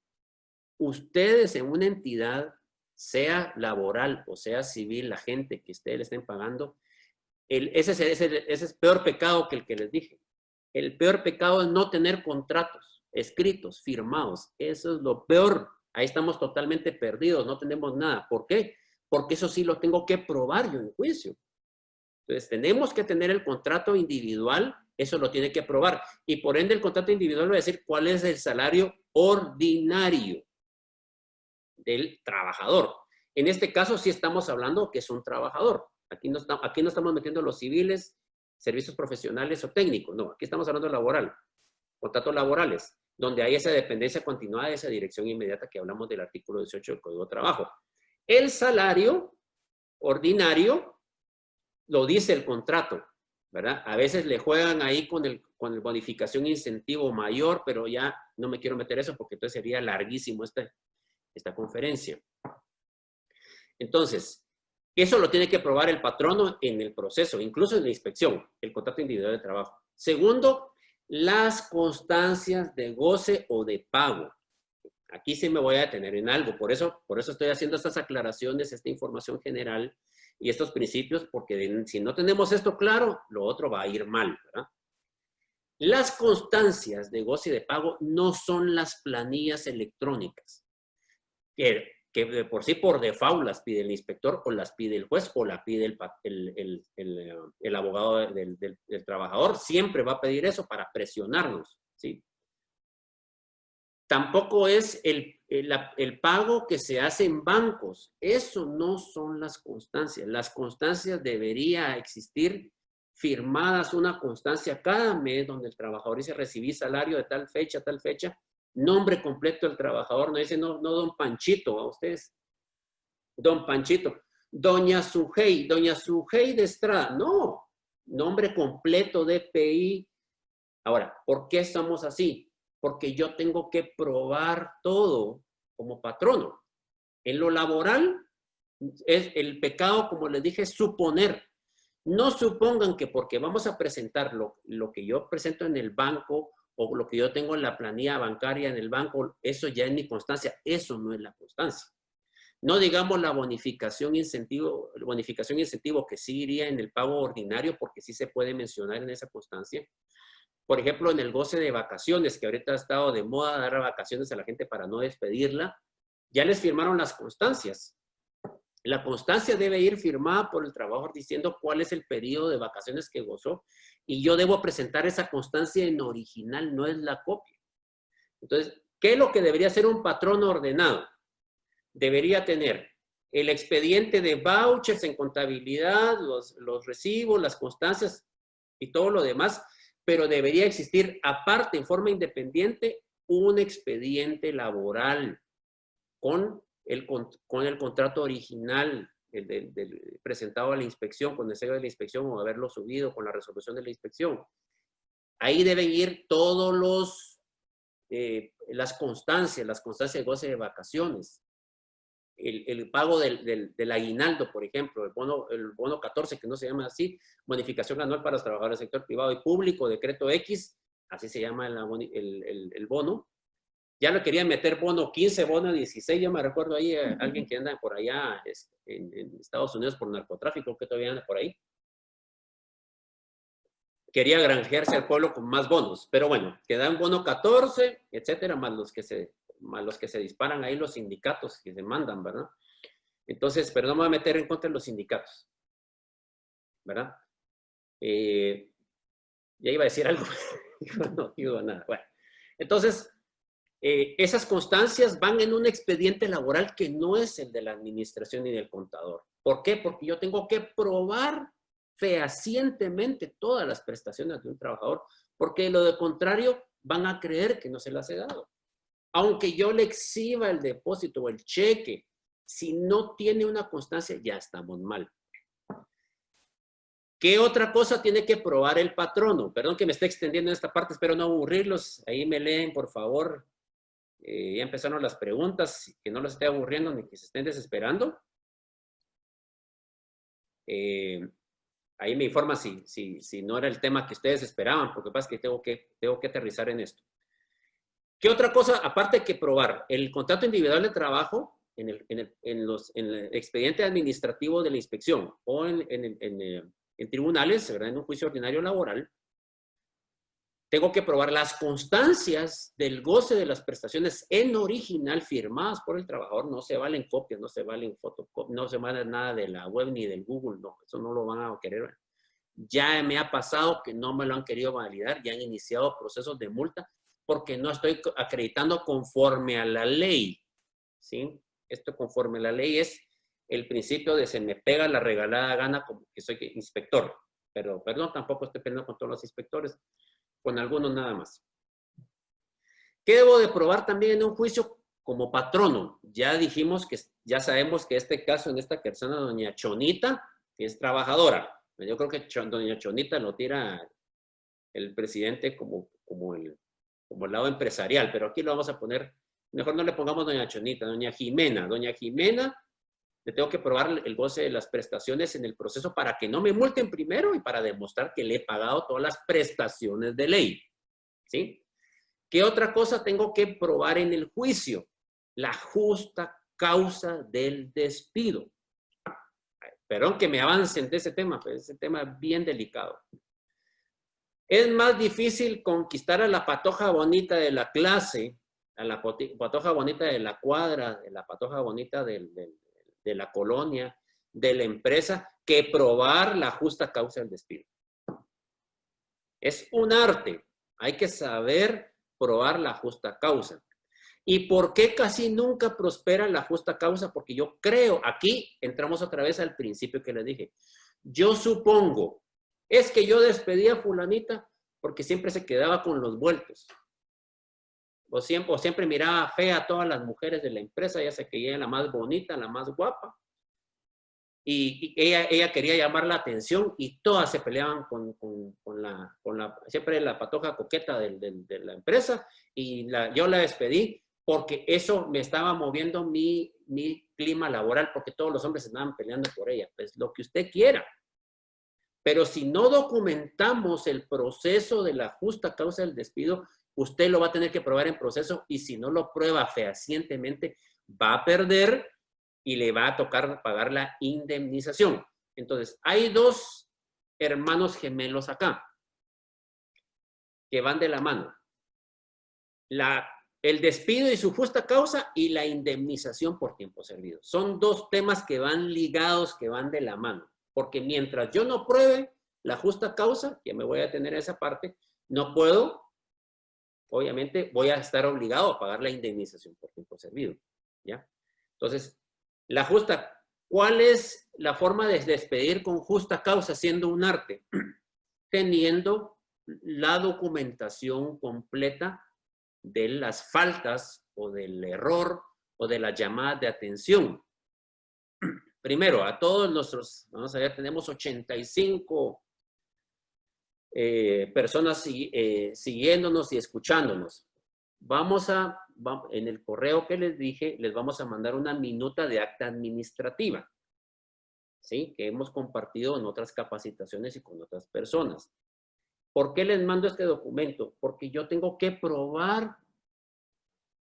Ustedes en una entidad, sea laboral o sea civil, la gente que ustedes le estén pagando, ese es peor pecado que el que les dije. El peor pecado es no tener contratos escritos, firmados. Eso es lo peor. Ahí estamos totalmente perdidos, no tenemos nada. ¿Por qué? Porque eso sí lo tengo que probar yo en juicio. Entonces, tenemos que tener el contrato individual, eso lo tiene que probar. Y por ende, el contrato individual va a decir cuál es el salario ordinario del trabajador. En este caso, sí estamos hablando que es un trabajador. Aquí no estamos metiendo los civiles, servicios profesionales o técnicos. No, aquí estamos hablando de laboral. Contratos laborales, donde hay esa dependencia continuada, esa dirección inmediata que hablamos del artículo 18 del Código de Trabajo. El salario ordinario lo dice el contrato, ¿verdad? A veces le juegan ahí con el bonificación incentivo mayor, pero ya no me quiero meter eso porque entonces sería larguísimo esta conferencia. Entonces, eso lo tiene que probar el patrono en el proceso, incluso en la inspección, el contrato individual de trabajo. Segundo, las constancias de goce o de pago. Aquí sí me voy a detener en algo, por eso estoy haciendo estas aclaraciones, esta información general y estos principios, porque si no tenemos esto claro, lo otro va a ir mal, ¿verdad? Las constancias de goce y de pago no son las planillas electrónicas, que de por sí por default las pide el inspector o las pide el juez o la pide el abogado del trabajador. Siempre va a pedir eso para presionarnos, ¿sí? Tampoco es el pago que se hace en bancos. Eso no son las constancias. Las constancias debería existir firmadas, una constancia cada mes donde el trabajador dice recibí salario de tal fecha, nombre completo del trabajador, no dice no don Panchito, a ustedes. Don Panchito. Doña Sujei de Estrada. No, nombre completo, DPI. Ahora, ¿por qué estamos así? Porque yo tengo que probar todo como patrono. En lo laboral, es el pecado, como les dije, es suponer. No supongan que porque vamos a presentar lo que yo presento en el banco o lo que yo tengo en la planilla bancaria en el banco, eso ya es mi constancia. Eso no es la constancia. No digamos la bonificación incentivo que sí iría en el pago ordinario, porque sí se puede mencionar en esa constancia. Por ejemplo, en el goce de vacaciones, que ahorita ha estado de moda dar vacaciones a la gente para no despedirla, ya les firmaron las constancias. La constancia debe ir firmada por el trabajador diciendo cuál es el periodo de vacaciones que gozó, y yo debo presentar esa constancia en original, no es la copia. Entonces, ¿qué es lo que debería ser un patrón ordenado? Debería tener el expediente de vouchers en contabilidad, los recibos, las constancias y todo lo demás, pero debería existir aparte, en forma independiente, un expediente laboral con el contrato original presentado a la inspección, con el sello de la inspección o haberlo subido con la resolución de la inspección. Ahí deben ir todos las constancias de goce de vacaciones, el pago del aguinaldo, por ejemplo, el bono 14, que no se llama así, bonificación anual para los trabajadores del sector privado y público, decreto X, así se llama el bono. Ya lo querían meter bono 15, bono 16, yo me recuerdo ahí alguien que anda por allá en Estados Unidos por narcotráfico, que todavía anda por ahí. Quería granjearse al pueblo con más bonos, pero bueno, quedan bono 14, etcétera, más los que se disparan ahí los sindicatos que se mandan, ¿verdad? Entonces, pero no me voy a meter en contra de los sindicatos, ¿verdad? Ya iba a decir algo, no digo nada. Bueno, entonces, esas constancias van en un expediente laboral que no es el de la administración ni del contador. ¿Por qué? Porque yo tengo que probar fehacientemente todas las prestaciones de un trabajador, porque de lo contrario van a creer que no se las he dado. Aunque yo le exhiba el depósito o el cheque, si no tiene una constancia, ya estamos mal. ¿Qué otra cosa tiene que probar el patrono? Perdón que me esté extendiendo en esta parte, espero no aburrirlos. Ahí me leen, por favor. Ya empezaron las preguntas, que no los esté aburriendo ni que se estén desesperando. Ahí me informa si no era el tema que ustedes esperaban, porque pasa que tengo que aterrizar en esto. ¿Qué otra cosa, aparte que probar? El contrato individual de trabajo en el expediente administrativo de la inspección o en tribunales, ¿verdad? En un juicio ordinario laboral, tengo que probar las constancias del goce de las prestaciones en original firmadas por el trabajador. No se valen copias, no se valen fotocopias, no se vale nada de la web ni del Google, no, eso no lo van a querer. Ya me ha pasado que no me lo han querido validar, ya han iniciado procesos de multa porque no estoy acreditando conforme a la ley, ¿sí? Esto conforme a la ley es el principio de se me pega la regalada gana como que soy inspector, pero perdón, tampoco estoy peleando con todos los inspectores, con algunos nada más. ¿Qué debo de probar también en un juicio como patrono? Ya dijimos que, ya sabemos que este caso, en esta persona, doña Chonita, que es trabajadora. Yo creo que doña Chonita lo tira el presidente como el lado empresarial, pero aquí lo vamos a poner, mejor no le pongamos doña Chonita, doña Jimena. Doña Jimena, le tengo que probar el goce de las prestaciones en el proceso para que no me multen primero y para demostrar que le he pagado todas las prestaciones de ley, ¿sí? ¿Qué otra cosa tengo que probar en el juicio? La justa causa del despido. Perdón que me avancen de ese tema, pero ese tema es bien delicado. Es más difícil conquistar a la patoja bonita de la clase, a la patoja bonita de la cuadra, a la patoja bonita de la colonia, de la empresa, que probar la justa causa del despido. Es un arte. Hay que saber probar la justa causa. ¿Y por qué casi nunca prospera la justa causa? Porque yo creo, aquí entramos otra vez al principio que les dije. Yo supongo, es que yo despedí a fulanita porque siempre se quedaba con los vueltos. O siempre miraba fea a todas las mujeres de la empresa, ya sé que ella era la más bonita, la más guapa. Y ella quería llamar la atención y todas se peleaban siempre la patoja coqueta de la empresa y yo la despedí porque eso me estaba moviendo mi clima laboral, porque todos los hombres estaban peleando por ella. Pues lo que usted quiera. Pero si no documentamos el proceso de la justa causa del despido, usted lo va a tener que probar en proceso, y si no lo prueba fehacientemente, va a perder y le va a tocar pagar la indemnización. Entonces, hay dos hermanos gemelos acá que van de la mano. El despido y su justa causa y la indemnización por tiempo servido. Son dos temas que van ligados, que van de la mano. Porque mientras yo no pruebe la justa causa, que me voy a tener esa parte, no puedo, obviamente, voy a estar obligado a pagar la indemnización por tiempo servido. ¿Ya? Entonces, la justa, ¿cuál es la forma de despedir con justa causa siendo un arte? Teniendo la documentación completa de las faltas o del error o de las llamadas de atención. Primero, a todos nuestros, vamos a ver, tenemos 85 personas siguiéndonos y escuchándonos. En el correo que les dije, les vamos a mandar una minuta de acta administrativa, ¿sí? Que hemos compartido en otras capacitaciones y con otras personas. ¿Por qué les mando este documento? Porque yo tengo que probar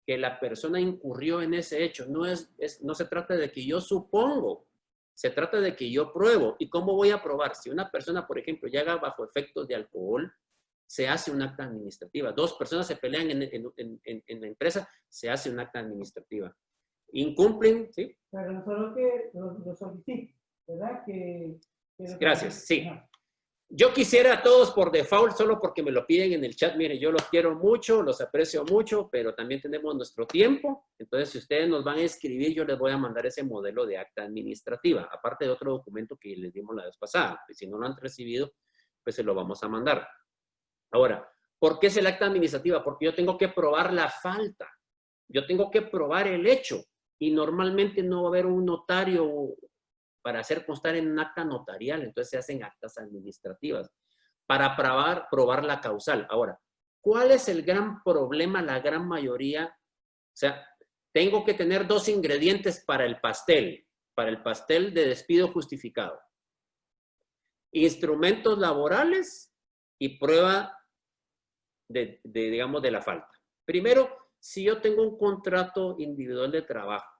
que la persona incurrió en ese hecho. No se trata de que yo supongo, se trata de que yo pruebo. ¿Y cómo voy a probar? Si una persona, por ejemplo, llega bajo efectos de alcohol, se hace un acta administrativa. Dos personas se pelean en la empresa, se hace un acta administrativa. Incumplen, ¿sí? Pero solo que lo solicito, ¿verdad? Gracias, sí. Yo quisiera a todos por default, solo porque me lo piden en el chat. Mire, yo los quiero mucho, los aprecio mucho, pero también tenemos nuestro tiempo. Entonces, si ustedes nos van a escribir, yo les voy a mandar ese modelo de acta administrativa, aparte de otro documento que les dimos la vez pasada. Y si no lo han recibido, pues se lo vamos a mandar. Ahora, ¿por qué es el acta administrativa? Porque yo tengo que probar la falta. Yo tengo que probar el hecho. Y normalmente no va a haber un notario para hacer constar en un acta notarial. Entonces se hacen actas administrativas para probar la causal. Ahora, ¿cuál es el gran problema? La gran mayoría, o sea, tengo que tener dos ingredientes para el pastel de despido justificado. Instrumentos laborales y prueba digamos, de la falta. Primero, si yo tengo un contrato individual de trabajo,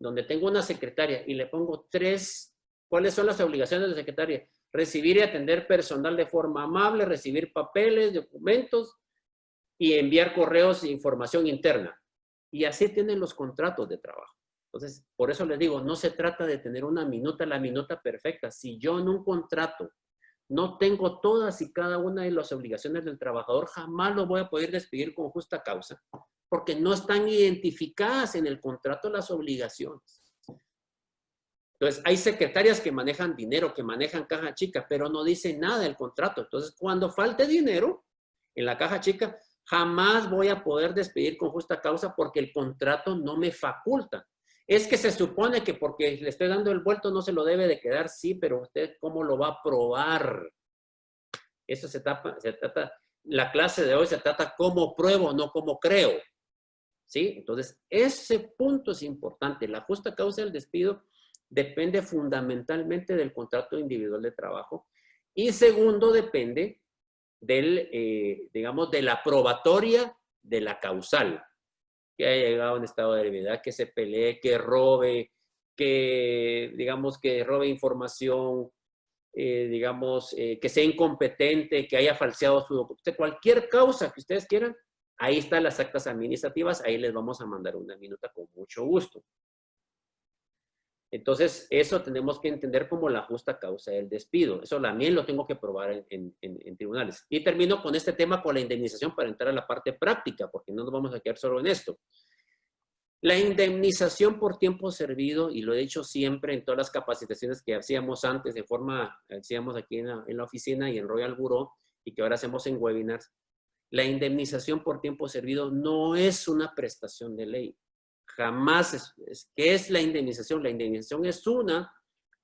donde tengo una secretaria y le pongo 3, ¿cuáles son las obligaciones de la secretaria? Recibir y atender personal de forma amable, recibir papeles, documentos y enviar correos e información interna. Y así tienen los contratos de trabajo. Entonces, por eso les digo, no se trata de tener la minuta perfecta. Si yo en un contrato no tengo todas y cada una de las obligaciones del trabajador, jamás lo voy a poder despedir con justa causa, porque no están identificadas en el contrato las obligaciones. Entonces, hay secretarias que manejan dinero, que manejan caja chica, pero no dicen nada del contrato. Entonces, cuando falte dinero en la caja chica, jamás voy a poder despedir con justa causa porque el contrato no me faculta. Es que se supone que porque le estoy dando el vuelto no se lo debe de quedar, sí, pero usted ¿cómo lo va a probar? Eso se trata, la clase de hoy se trata cómo pruebo, no cómo creo. ¿Sí? Entonces, ese punto es importante. La justa causa del despido depende fundamentalmente del contrato individual de trabajo. Y segundo, depende digamos, de la probatoria de la causal. Que haya llegado en estado de ebriedad, que se pelee, que robe, digamos, que robe información, digamos, que sea incompetente, que haya falseado su documento. Cualquier causa que ustedes quieran, ahí están las actas administrativas, ahí les vamos a mandar una minuta con mucho gusto. Entonces, eso tenemos que entender como la justa causa del despido. Eso también lo tengo que probar en tribunales. Y termino con este tema, con la indemnización, para entrar a la parte práctica, porque no nos vamos a quedar solo en esto. La indemnización por tiempo servido, y lo he dicho siempre en todas las capacitaciones que hacíamos antes, hacíamos aquí en la oficina y en Royal Bureau, y que ahora hacemos en webinars, la indemnización por tiempo servido no es una prestación de ley. Jamás ¿qué es la indemnización? La indemnización es una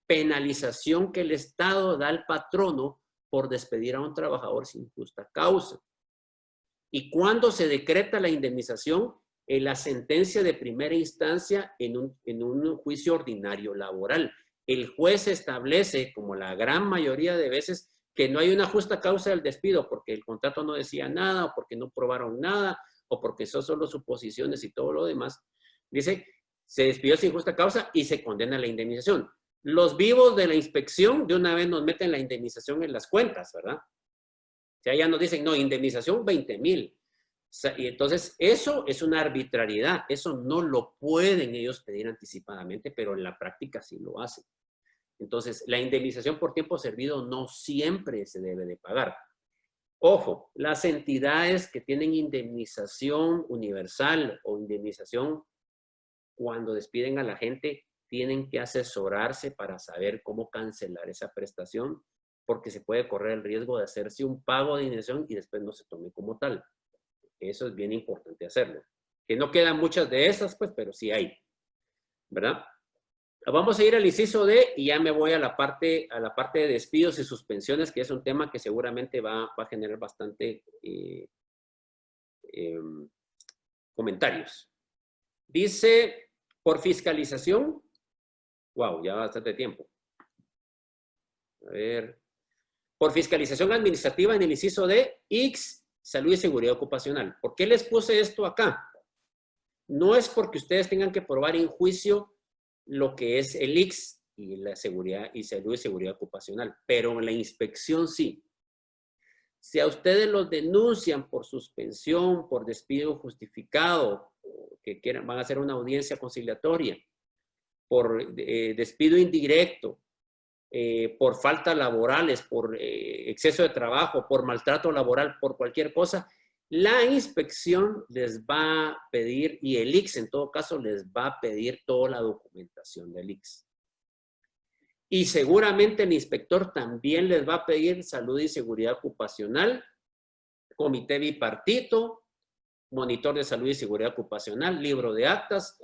penalización que el Estado da al patrono por despedir a un trabajador sin justa causa. ¿Y cuándo se decreta la indemnización? la sentencia de primera instancia en un juicio ordinario laboral. El juez establece, como la gran mayoría de veces, que no hay una justa causa del despido porque el contrato no decía nada, o porque no probaron nada, o porque son solo suposiciones y todo lo demás. Dice, se despidió sin justa causa y se condena la indemnización. Los vivos de la inspección de una vez nos meten la indemnización en las cuentas, ¿verdad? O sea, ya nos dicen, no, indemnización 20,000. Y entonces eso es una arbitrariedad. Eso no lo pueden ellos pedir anticipadamente, pero en la práctica sí lo hacen. Entonces, la indemnización por tiempo servido no siempre se debe de pagar. Ojo, las entidades que tienen indemnización universal o indemnización cuando despiden a la gente tienen que asesorarse para saber cómo cancelar esa prestación, porque se puede correr el riesgo de hacerse un pago de indemnización y después no se tome como tal. Eso es bien importante hacerlo. Que no quedan muchas de esas, pues, pero sí hay, ¿verdad? Vamos a ir al inciso D y ya me voy a la parte de despidos y suspensiones, que es un tema que seguramente va a generar bastante comentarios. Dice, por fiscalización, wow, ya bastante tiempo. A ver, por fiscalización administrativa en el inciso D, X, salud y seguridad ocupacional. ¿Por qué les puse esto acá? No es porque ustedes tengan que probar en juicio lo que es el IX y la seguridad y salud y seguridad ocupacional, pero en la inspección sí. Si a ustedes los denuncian por suspensión, por despido justificado, que quieran, van a hacer una audiencia conciliatoria, por despido indirecto, por faltas laborales, por exceso de trabajo, por maltrato laboral, por cualquier cosa, la inspección les va a pedir, y el IX en todo caso les va a pedir toda la documentación del IX. Y seguramente el inspector también les va a pedir salud y seguridad ocupacional, comité bipartito, monitor de salud y seguridad ocupacional, libro de actas,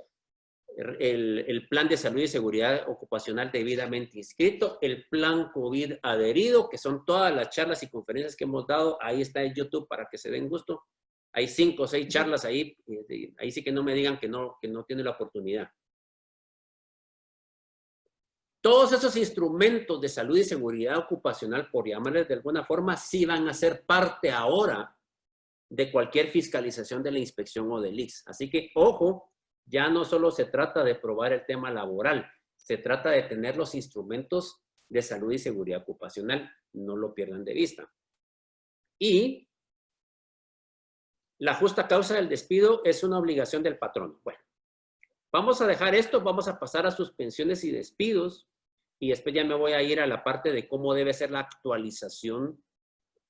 el plan de salud y seguridad ocupacional debidamente inscrito, el plan COVID adherido, que son todas las charlas y conferencias que hemos dado. Ahí está en YouTube para que se den gusto. Hay 5 o 6 charlas ahí. Ahí sí que no me digan que no tiene la oportunidad. Todos esos instrumentos de salud y seguridad ocupacional, por llamarles de alguna forma, sí van a ser parte ahora de cualquier fiscalización de la inspección o del IX. Así que, ojo, ya no solo se trata de probar el tema laboral, se trata de tener los instrumentos de salud y seguridad ocupacional. No lo pierdan de vista. Y la justa causa del despido es una obligación del patrón. Bueno, vamos a dejar esto, vamos a pasar a suspensiones y despidos, y después ya me voy a ir a la parte de cómo debe ser la actualización,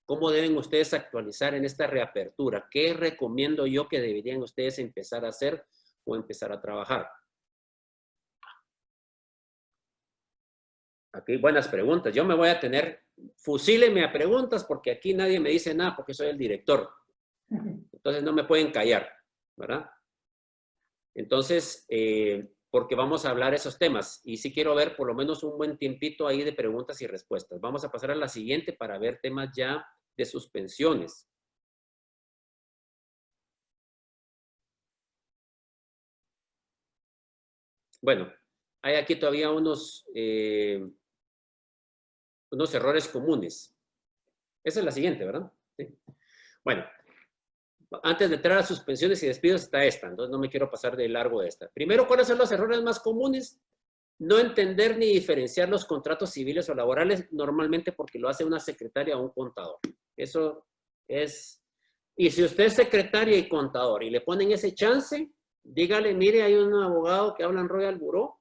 cómo deben ustedes actualizar en esta reapertura. ¿Qué recomiendo yo que deberían ustedes empezar a hacer o empezar a trabajar? Aquí buenas preguntas. Yo me voy a tener, fusíleme a preguntas porque aquí nadie me dice nada porque soy el director. Entonces no me pueden callar, ¿verdad? Entonces, porque vamos a hablar esos temas y sí quiero ver por lo menos un buen tiempito ahí de preguntas y respuestas. Vamos a pasar a la siguiente para ver temas ya de suspensiones. Bueno, hay aquí todavía unos errores comunes. Esa es la siguiente, ¿verdad? Sí. Bueno, antes de entrar a suspensiones y despidos está esta, entonces no me quiero pasar de largo de esta. Primero, ¿cuáles son los errores más comunes? No entender ni diferenciar los contratos civiles o laborales, normalmente porque lo hace una secretaria o un contador. Eso es... Y si usted es secretaria y contador y le ponen ese chance, dígale, mire, hay un abogado que habla en Royal Bureau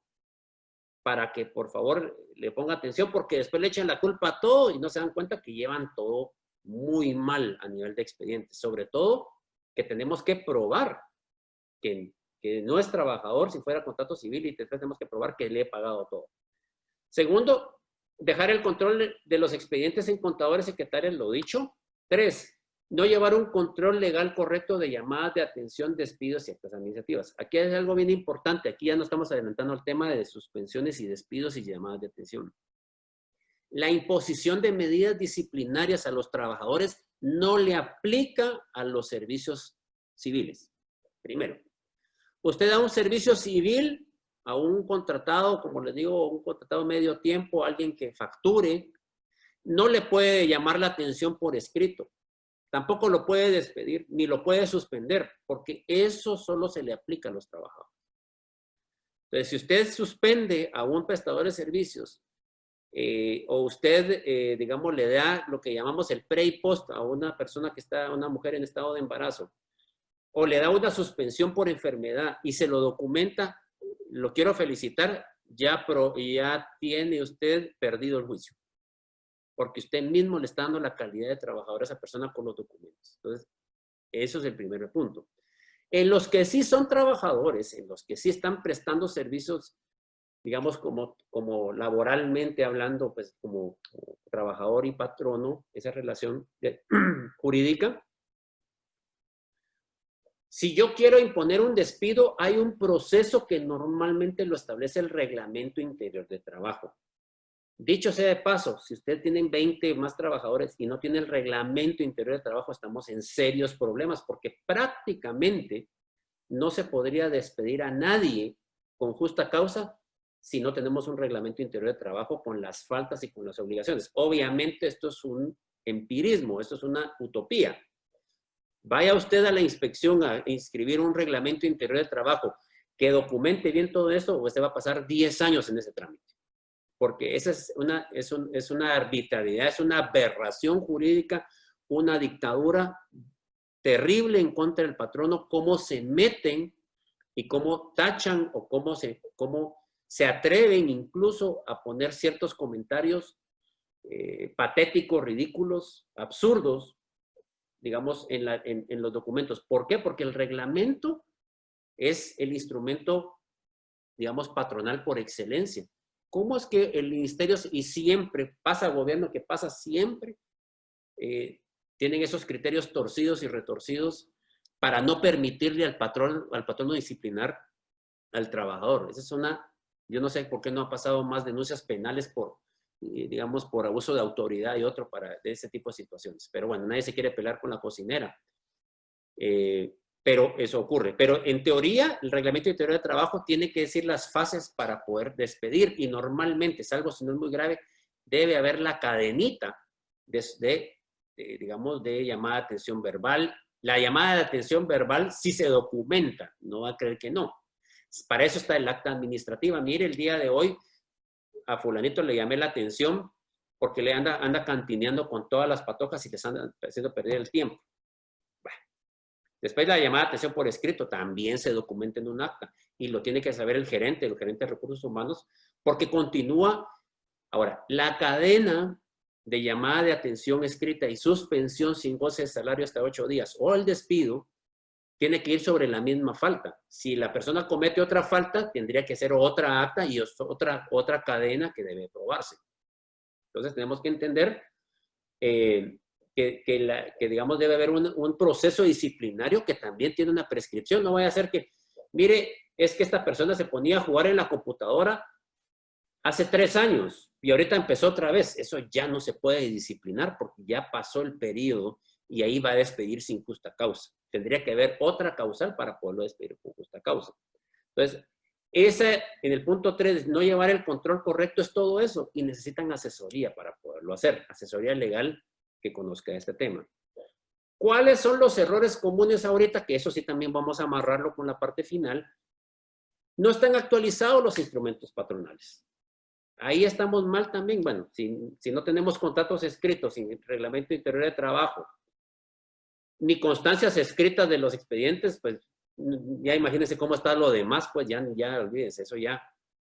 para que por favor le ponga atención porque después le echan la culpa a todo y no se dan cuenta que llevan todo muy mal a nivel de expedientes. Sobre todo que tenemos que probar que no es trabajador si fuera contrato civil y tenemos que probar que le he pagado todo. Segundo, dejar el control de los expedientes en contadores y secretarias, lo dicho. 3, no llevar un control legal correcto de llamadas de atención, despidos y actas administrativas. Aquí hay algo bien importante. Aquí ya no estamos adelantando al tema de suspensiones y despidos y llamadas de atención. La imposición de medidas disciplinarias a los trabajadores no le aplica a los servicios civiles. Primero. Usted da un servicio civil a un contratado, como les digo, un contratado medio tiempo, alguien que facture, no le puede llamar la atención por escrito. Tampoco lo puede despedir, ni lo puede suspender, porque eso solo se le aplica a los trabajadores. Entonces, si usted suspende a un prestador de servicios, o usted, digamos, le da lo que llamamos el pre y post a una persona que está, una mujer en estado de embarazo, o le da una suspensión por enfermedad y se lo documenta, lo quiero felicitar, ya tiene usted perdido el juicio. Porque usted mismo le está dando la calidad de trabajador a esa persona con los documentos. Entonces, eso es el primer punto. En los que sí son trabajadores, en los que sí están prestando servicios, digamos, como laboralmente hablando, pues como trabajador y patrono, esa relación jurídica. Si yo quiero imponer un despido, hay un proceso que normalmente lo establece el Reglamento Interior de Trabajo. Dicho sea de paso, si usted tiene 20 más trabajadores y no tiene el Reglamento Interior de Trabajo, estamos en serios problemas porque prácticamente no se podría despedir a nadie con justa causa si no tenemos un Reglamento Interior de Trabajo con las faltas y con las obligaciones. Obviamente esto es un empirismo, esto es una utopía. Vaya usted a la inspección a inscribir un Reglamento Interior de Trabajo que documente bien todo esto, o usted va a pasar 10 años en ese trámite. Porque esa es una arbitrariedad, es una aberración jurídica, una dictadura terrible en contra del patrono, cómo se meten y cómo tachan o cómo se atreven incluso a poner ciertos comentarios patéticos, ridículos, absurdos, digamos, en los documentos. ¿Por qué? Porque el reglamento es el instrumento, digamos, patronal por excelencia. ¿Cómo es que el ministerio, y siempre pasa gobierno que pasa siempre, tienen esos criterios torcidos y retorcidos para no permitirle al patrono disciplinar al trabajador? Esa es yo no sé por qué no ha pasado más denuncias penales digamos, por abuso de autoridad y otro de ese tipo de situaciones. Pero bueno, nadie se quiere pelear con la cocinera. Pero eso ocurre. Pero en teoría, el Reglamento Interior de Trabajo tiene que decir las fases para poder despedir y normalmente, salvo si no es muy grave, debe haber la cadenita digamos, de llamada de atención verbal. La llamada de atención verbal sí se documenta, no va a creer que no. Para eso está el acta administrativa. Mire, el día de hoy a fulanito le llamé la atención porque le anda cantineando con todas las patojas y les anda haciendo perder el tiempo. Después la llamada de atención por escrito también se documenta en un acta y lo tiene que saber el gerente de recursos humanos porque continúa. Ahora, la cadena de llamada de atención escrita y suspensión sin goce de salario hasta 8 días o el despido tiene que ir sobre la misma falta. Si la persona comete otra falta, tendría que ser otra acta y otra cadena que debe probarse. Entonces tenemos que entender que digamos, debe haber un proceso disciplinario que también tiene una prescripción. No vaya a ser que, mire, es que esta persona se ponía a jugar en la computadora hace 3 años y ahorita empezó otra vez. Eso ya no se puede disciplinar porque ya pasó el periodo y ahí va a despedir sin justa causa. Tendría que haber otra causal para poderlo despedir con justa causa. Entonces, en el punto 3, no llevar el control correcto es todo eso y necesitan asesoría para poderlo hacer, asesoría legal que conozca este tema. ¿Cuáles son los errores comunes ahorita? Que eso sí también vamos a amarrarlo con la parte final. No están actualizados los instrumentos patronales. Ahí estamos mal también. Bueno, si no tenemos contratos escritos, sin Reglamento Interior de Trabajo, ni constancias escritas de los expedientes, pues ya imagínense cómo está lo demás, pues ya olvídense, eso ya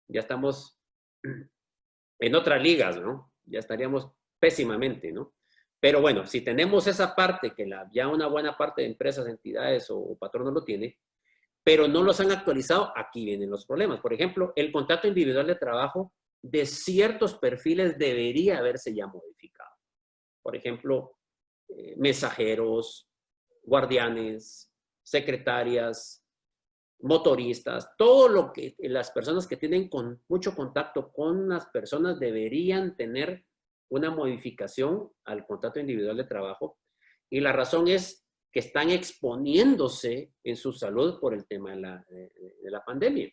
estamos en otras ligas, ¿no? Ya estaríamos pésimamente, ¿no? Pero bueno, si tenemos esa parte, que ya una buena parte de empresas, entidades o patronos lo tiene, pero no los han actualizado, aquí vienen los problemas. Por ejemplo, el contrato individual de trabajo de ciertos perfiles debería haberse ya modificado. Por ejemplo, mensajeros, guardianes, secretarias, motoristas, todo lo que las personas que tienen mucho contacto con las personas deberían tener una modificación al contrato individual de trabajo. Y la razón es que están exponiéndose en su salud por el tema de la pandemia.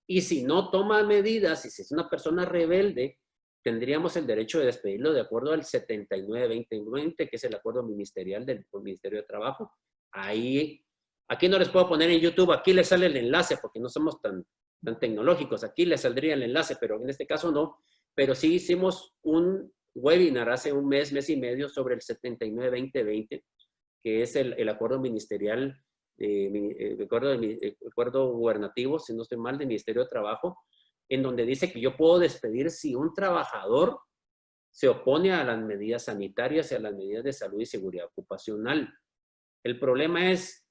Y si no toma medidas, y si es una persona rebelde, tendríamos el derecho de despedirlo de acuerdo al 79-2020, que es el acuerdo ministerial del Ministerio de Trabajo. Ahí, aquí no les puedo poner en YouTube, aquí les sale el enlace, porque no somos tan tecnológicos. Aquí les saldría el enlace, pero en este caso no. Pero sí hicimos un webinar hace un mes, mes y medio, sobre el 79-2020, que es el acuerdo ministerial, el acuerdo gubernativo, si no estoy mal, del Ministerio de Trabajo, en donde dice que yo puedo despedir si un trabajador se opone a las medidas sanitarias y a las medidas de salud y seguridad ocupacional. El problema es,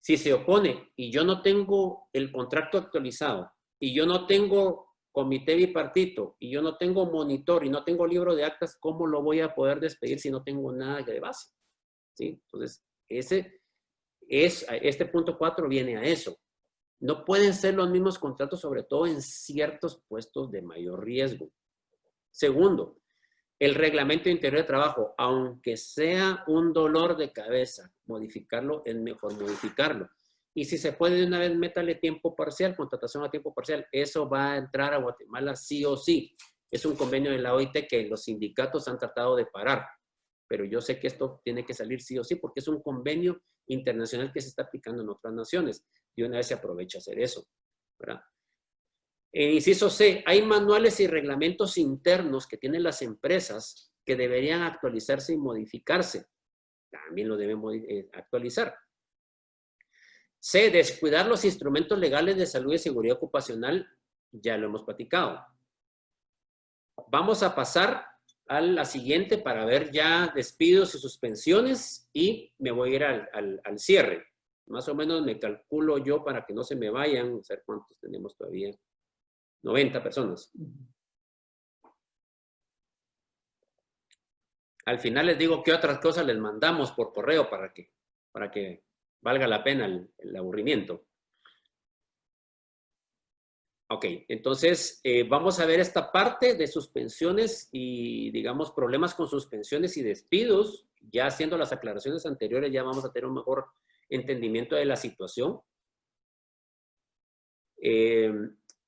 si se opone y yo no tengo el contrato actualizado, y yo no tengo comité bipartito, y yo no tengo monitor, y no tengo libro de actas, ¿cómo lo voy a poder despedir si no tengo nada de base? ¿Sí? Entonces, este punto 4 viene a eso. No pueden ser los mismos contratos, sobre todo en ciertos puestos de mayor riesgo. Segundo, el reglamento interior de trabajo, aunque sea un dolor de cabeza, modificarlo, es mejor modificarlo. Y si se puede de una vez, métale tiempo parcial, contratación a tiempo parcial. Eso va a entrar a Guatemala sí o sí. Es un convenio de la OIT que los sindicatos han tratado de parar. Pero yo sé que esto tiene que salir sí o sí, porque es un convenio internacional que se está aplicando en otras naciones. Y una vez se aprovecha hacer eso, ¿verdad? Inciso C, hay manuales y reglamentos internos que tienen las empresas que deberían actualizarse y modificarse. También lo deben actualizar. C, descuidar los instrumentos legales de salud y seguridad ocupacional, ya lo hemos platicado. Vamos a pasar a la siguiente para ver ya despidos y suspensiones, y me voy a ir al cierre. Más o menos me calculo yo para que no se me vayan, a ver cuántos tenemos todavía. 90 personas. Al final les digo qué otras cosas les mandamos por correo para que valga la pena el aburrimiento. Ok, entonces vamos a ver esta parte de suspensiones y, digamos, problemas con suspensiones y despidos. Ya haciendo las aclaraciones anteriores, ya vamos a tener un mejor entendimiento de la situación.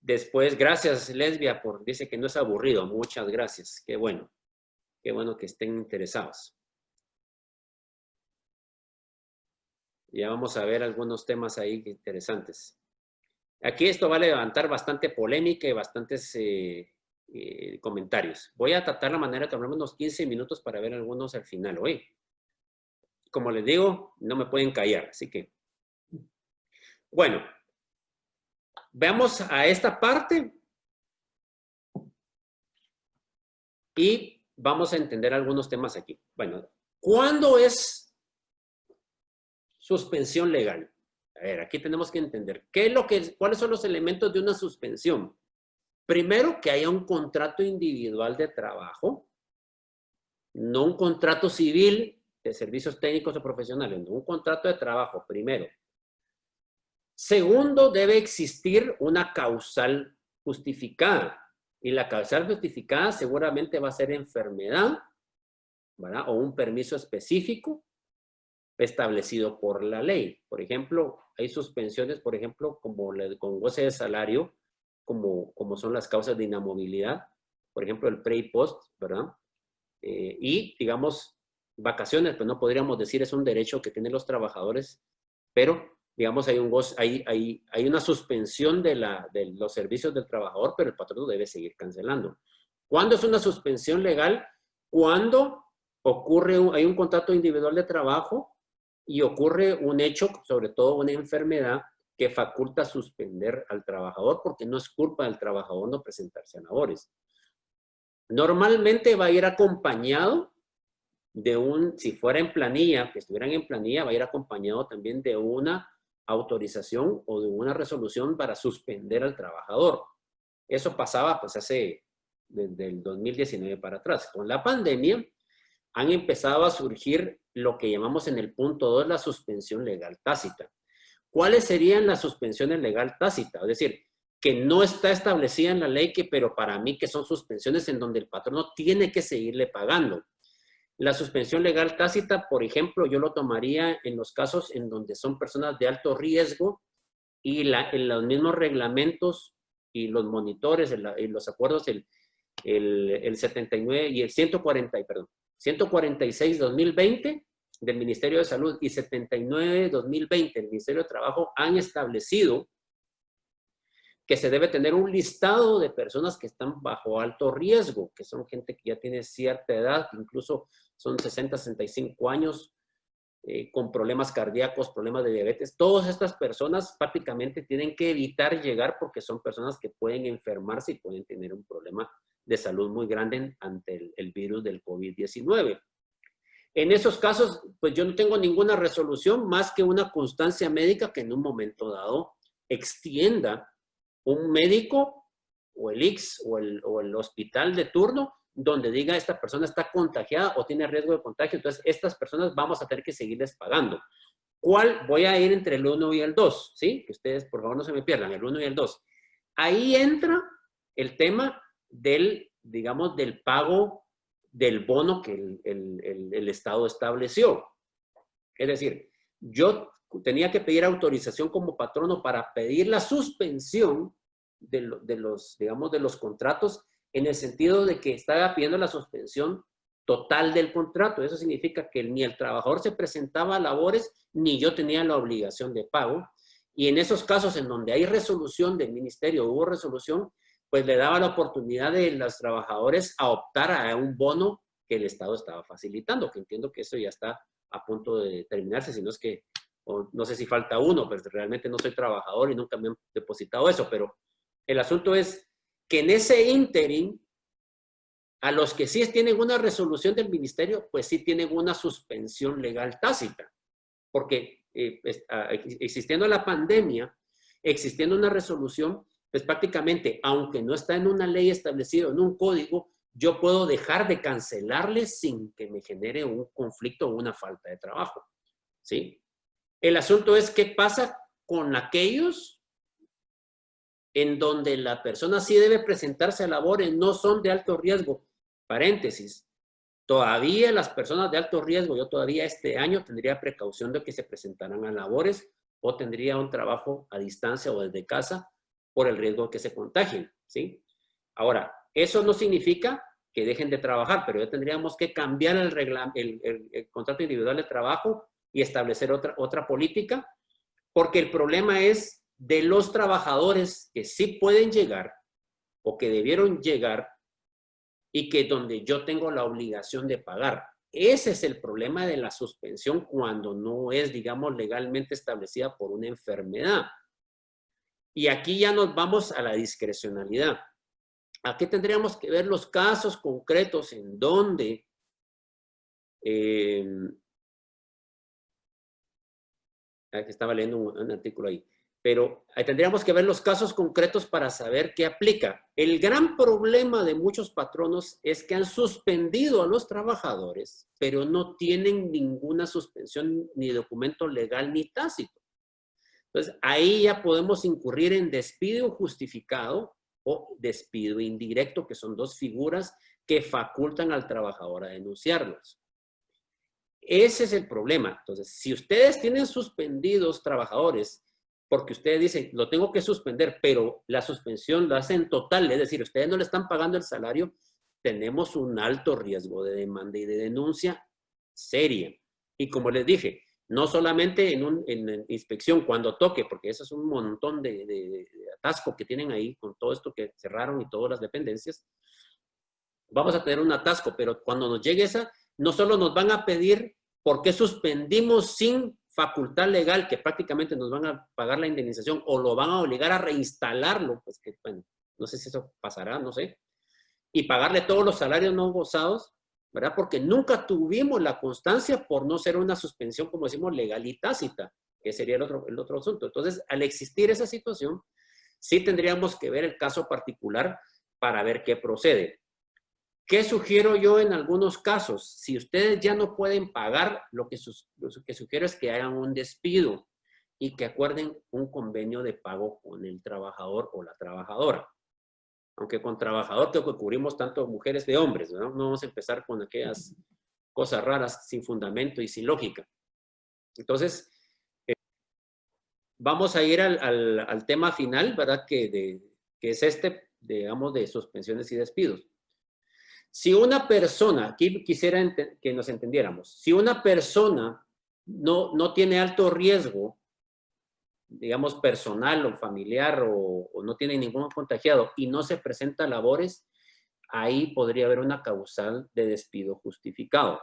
Después, gracias Lesbia, dice que no es aburrido. Muchas gracias. Qué bueno que estén interesados. Ya vamos a ver algunos temas ahí interesantes. Aquí esto va a levantar bastante polémica y bastantes comentarios. Voy a tratar la manera de tomarme unos 15 minutos para ver algunos al final. Hoy, como les digo, no me pueden callar, así que... Bueno, veamos a esta parte y vamos a entender algunos temas aquí. Bueno, ¿cuándo es suspensión legal? A ver, aquí tenemos que entender cuáles son los elementos de una suspensión. Primero, que haya un contrato individual de trabajo, no un contrato civil de servicios técnicos o profesionales, no, un contrato de trabajo, primero. Segundo, debe existir una causal justificada. Y la causal justificada seguramente va a ser enfermedad, ¿verdad? O un permiso específico establecido por la ley. Por ejemplo, hay suspensiones, por ejemplo, como con goce de salario, como son las causas de inamovilidad, por ejemplo, el pre y post, ¿verdad? Y, digamos, vacaciones, pues no podríamos decir es un derecho que tienen los trabajadores, pero, digamos, hay una suspensión de los servicios del trabajador, pero el patrón debe seguir cancelando. ¿Cuándo es una suspensión legal? Cuando hay un contrato individual de trabajo y ocurre un hecho, sobre todo una enfermedad, que faculta suspender al trabajador porque no es culpa del trabajador no presentarse a labores. Normalmente va a ir acompañado si fuera en planilla, que estuvieran en planilla, va a ir acompañado también de una autorización o de una resolución para suspender al trabajador. Eso pasaba pues desde el 2019 para atrás. Con la pandemia han empezado a surgir lo que llamamos en el punto 2 la suspensión legal tácita. ¿Cuáles serían las suspensiones legal tácita? Es decir, que no está establecida en la ley, pero para mí que son suspensiones en donde el patrón no tiene que seguirle pagando. La suspensión legal tácita, por ejemplo, yo lo tomaría en los casos en donde son personas de alto riesgo y en los mismos reglamentos y los monitores, y los acuerdos, el 79 y el 146-2020 del Ministerio de Salud y 79-2020 del Ministerio de Trabajo han establecido que se debe tener un listado de personas que están bajo alto riesgo, que son gente que ya tiene cierta edad, que incluso son 60, 65 años, con problemas cardíacos, problemas de diabetes. Todas estas personas prácticamente tienen que evitar llegar porque son personas que pueden enfermarse y pueden tener un problema de salud muy grande ante el virus del COVID-19. En esos casos, pues yo no tengo ninguna resolución más que una constancia médica que en un momento dado extienda un médico o el ICS o el hospital de turno donde diga esta persona está contagiada o tiene riesgo de contagio. Entonces, estas personas vamos a tener que seguirles pagando. ¿Cuál? Voy a ir entre el 1 y el 2, ¿sí? Que ustedes, por favor, no se me pierdan, el 1 y el 2. Ahí entra el tema del, digamos, del pago del bono que el Estado estableció. Es decir, yo tenía que pedir autorización como patrono para pedir la suspensión de los contratos, en el sentido de que estaba pidiendo la suspensión total del contrato. Eso significa que ni el trabajador se presentaba a labores, ni yo tenía la obligación de pago. Y en esos casos en donde hay resolución del ministerio, hubo resolución, pues le daba la oportunidad de los trabajadores a optar a un bono que el Estado estaba facilitando, que entiendo que eso ya está a punto de terminarse, si no es que, no sé si falta uno, pero realmente no soy trabajador y nunca me han depositado eso, pero el asunto es que en ese ínterin, a los que sí tienen una resolución del ministerio, pues sí tienen una suspensión legal tácita, porque existiendo la pandemia, existiendo una resolución, pues prácticamente, aunque no está en una ley establecida, en un código, yo puedo dejar de cancelarles sin que me genere un conflicto o una falta de trabajo, ¿sí? El asunto es qué pasa con aquellos en donde la persona sí debe presentarse a labores, no son de alto riesgo. Paréntesis, todavía las personas de alto riesgo, yo todavía este año tendría precaución de que se presentaran a labores o tendría un trabajo a distancia o desde casa por el riesgo de que se contagien, ¿sí? Ahora, eso no significa que dejen de trabajar, pero ya tendríamos que cambiar el contrato individual de trabajo y establecer otra política, porque el problema es de los trabajadores que sí pueden llegar o que debieron llegar y que donde yo tengo la obligación de pagar. Ese es el problema de la suspensión cuando no es, digamos, legalmente establecida por una enfermedad. Y aquí ya nos vamos a la discrecionalidad. Aquí tendríamos que ver los casos concretos en donde estaba leyendo un artículo ahí. Pero tendríamos que ver los casos concretos para saber qué aplica. El gran problema de muchos patronos es que han suspendido a los trabajadores, pero no tienen ninguna suspensión ni documento legal ni tácito. Entonces, ahí ya podemos incurrir en despido justificado o despido indirecto, que son dos figuras que facultan al trabajador a denunciarlos. Ese es el problema. Entonces, si ustedes tienen suspendidos trabajadores, porque ustedes dicen, lo tengo que suspender, pero la suspensión la hacen total, es decir, ustedes no le están pagando el salario, tenemos un alto riesgo de demanda y de denuncia seria. Y como les dije, no solamente en inspección cuando toque, porque eso es un montón de atasco que tienen ahí con todo esto que cerraron y todas las dependencias, vamos a tener un atasco, pero cuando nos llegue esa, no solo nos van a pedir por qué suspendimos sin facultad legal, que prácticamente nos van a pagar la indemnización o lo van a obligar a reinstalarlo, pues que, bueno, no sé si eso pasará, no sé, y pagarle todos los salarios no gozados, ¿verdad? Porque nunca tuvimos la constancia por no ser una suspensión, como decimos, legal y tácita, que sería el otro asunto. Entonces, al existir esa situación, sí tendríamos que ver el caso particular para ver qué procede. ¿Qué sugiero yo en algunos casos? Si ustedes ya no pueden pagar, lo que sugiero es que hagan un despido y que acuerden un convenio de pago con el trabajador o la trabajadora. Aunque con trabajador creo que cubrimos tanto mujeres de hombres, ¿no? No vamos a empezar con aquellas cosas raras, sin fundamento y sin lógica. Entonces, vamos a ir al tema final, ¿verdad? Que es este, digamos, de suspensiones y despidos. Si una persona, aquí quisiera que nos entendiéramos, si una persona no tiene alto riesgo, digamos, personal o familiar o no tiene ningún contagiado y no se presenta a labores, ahí podría haber una causal de despido justificado.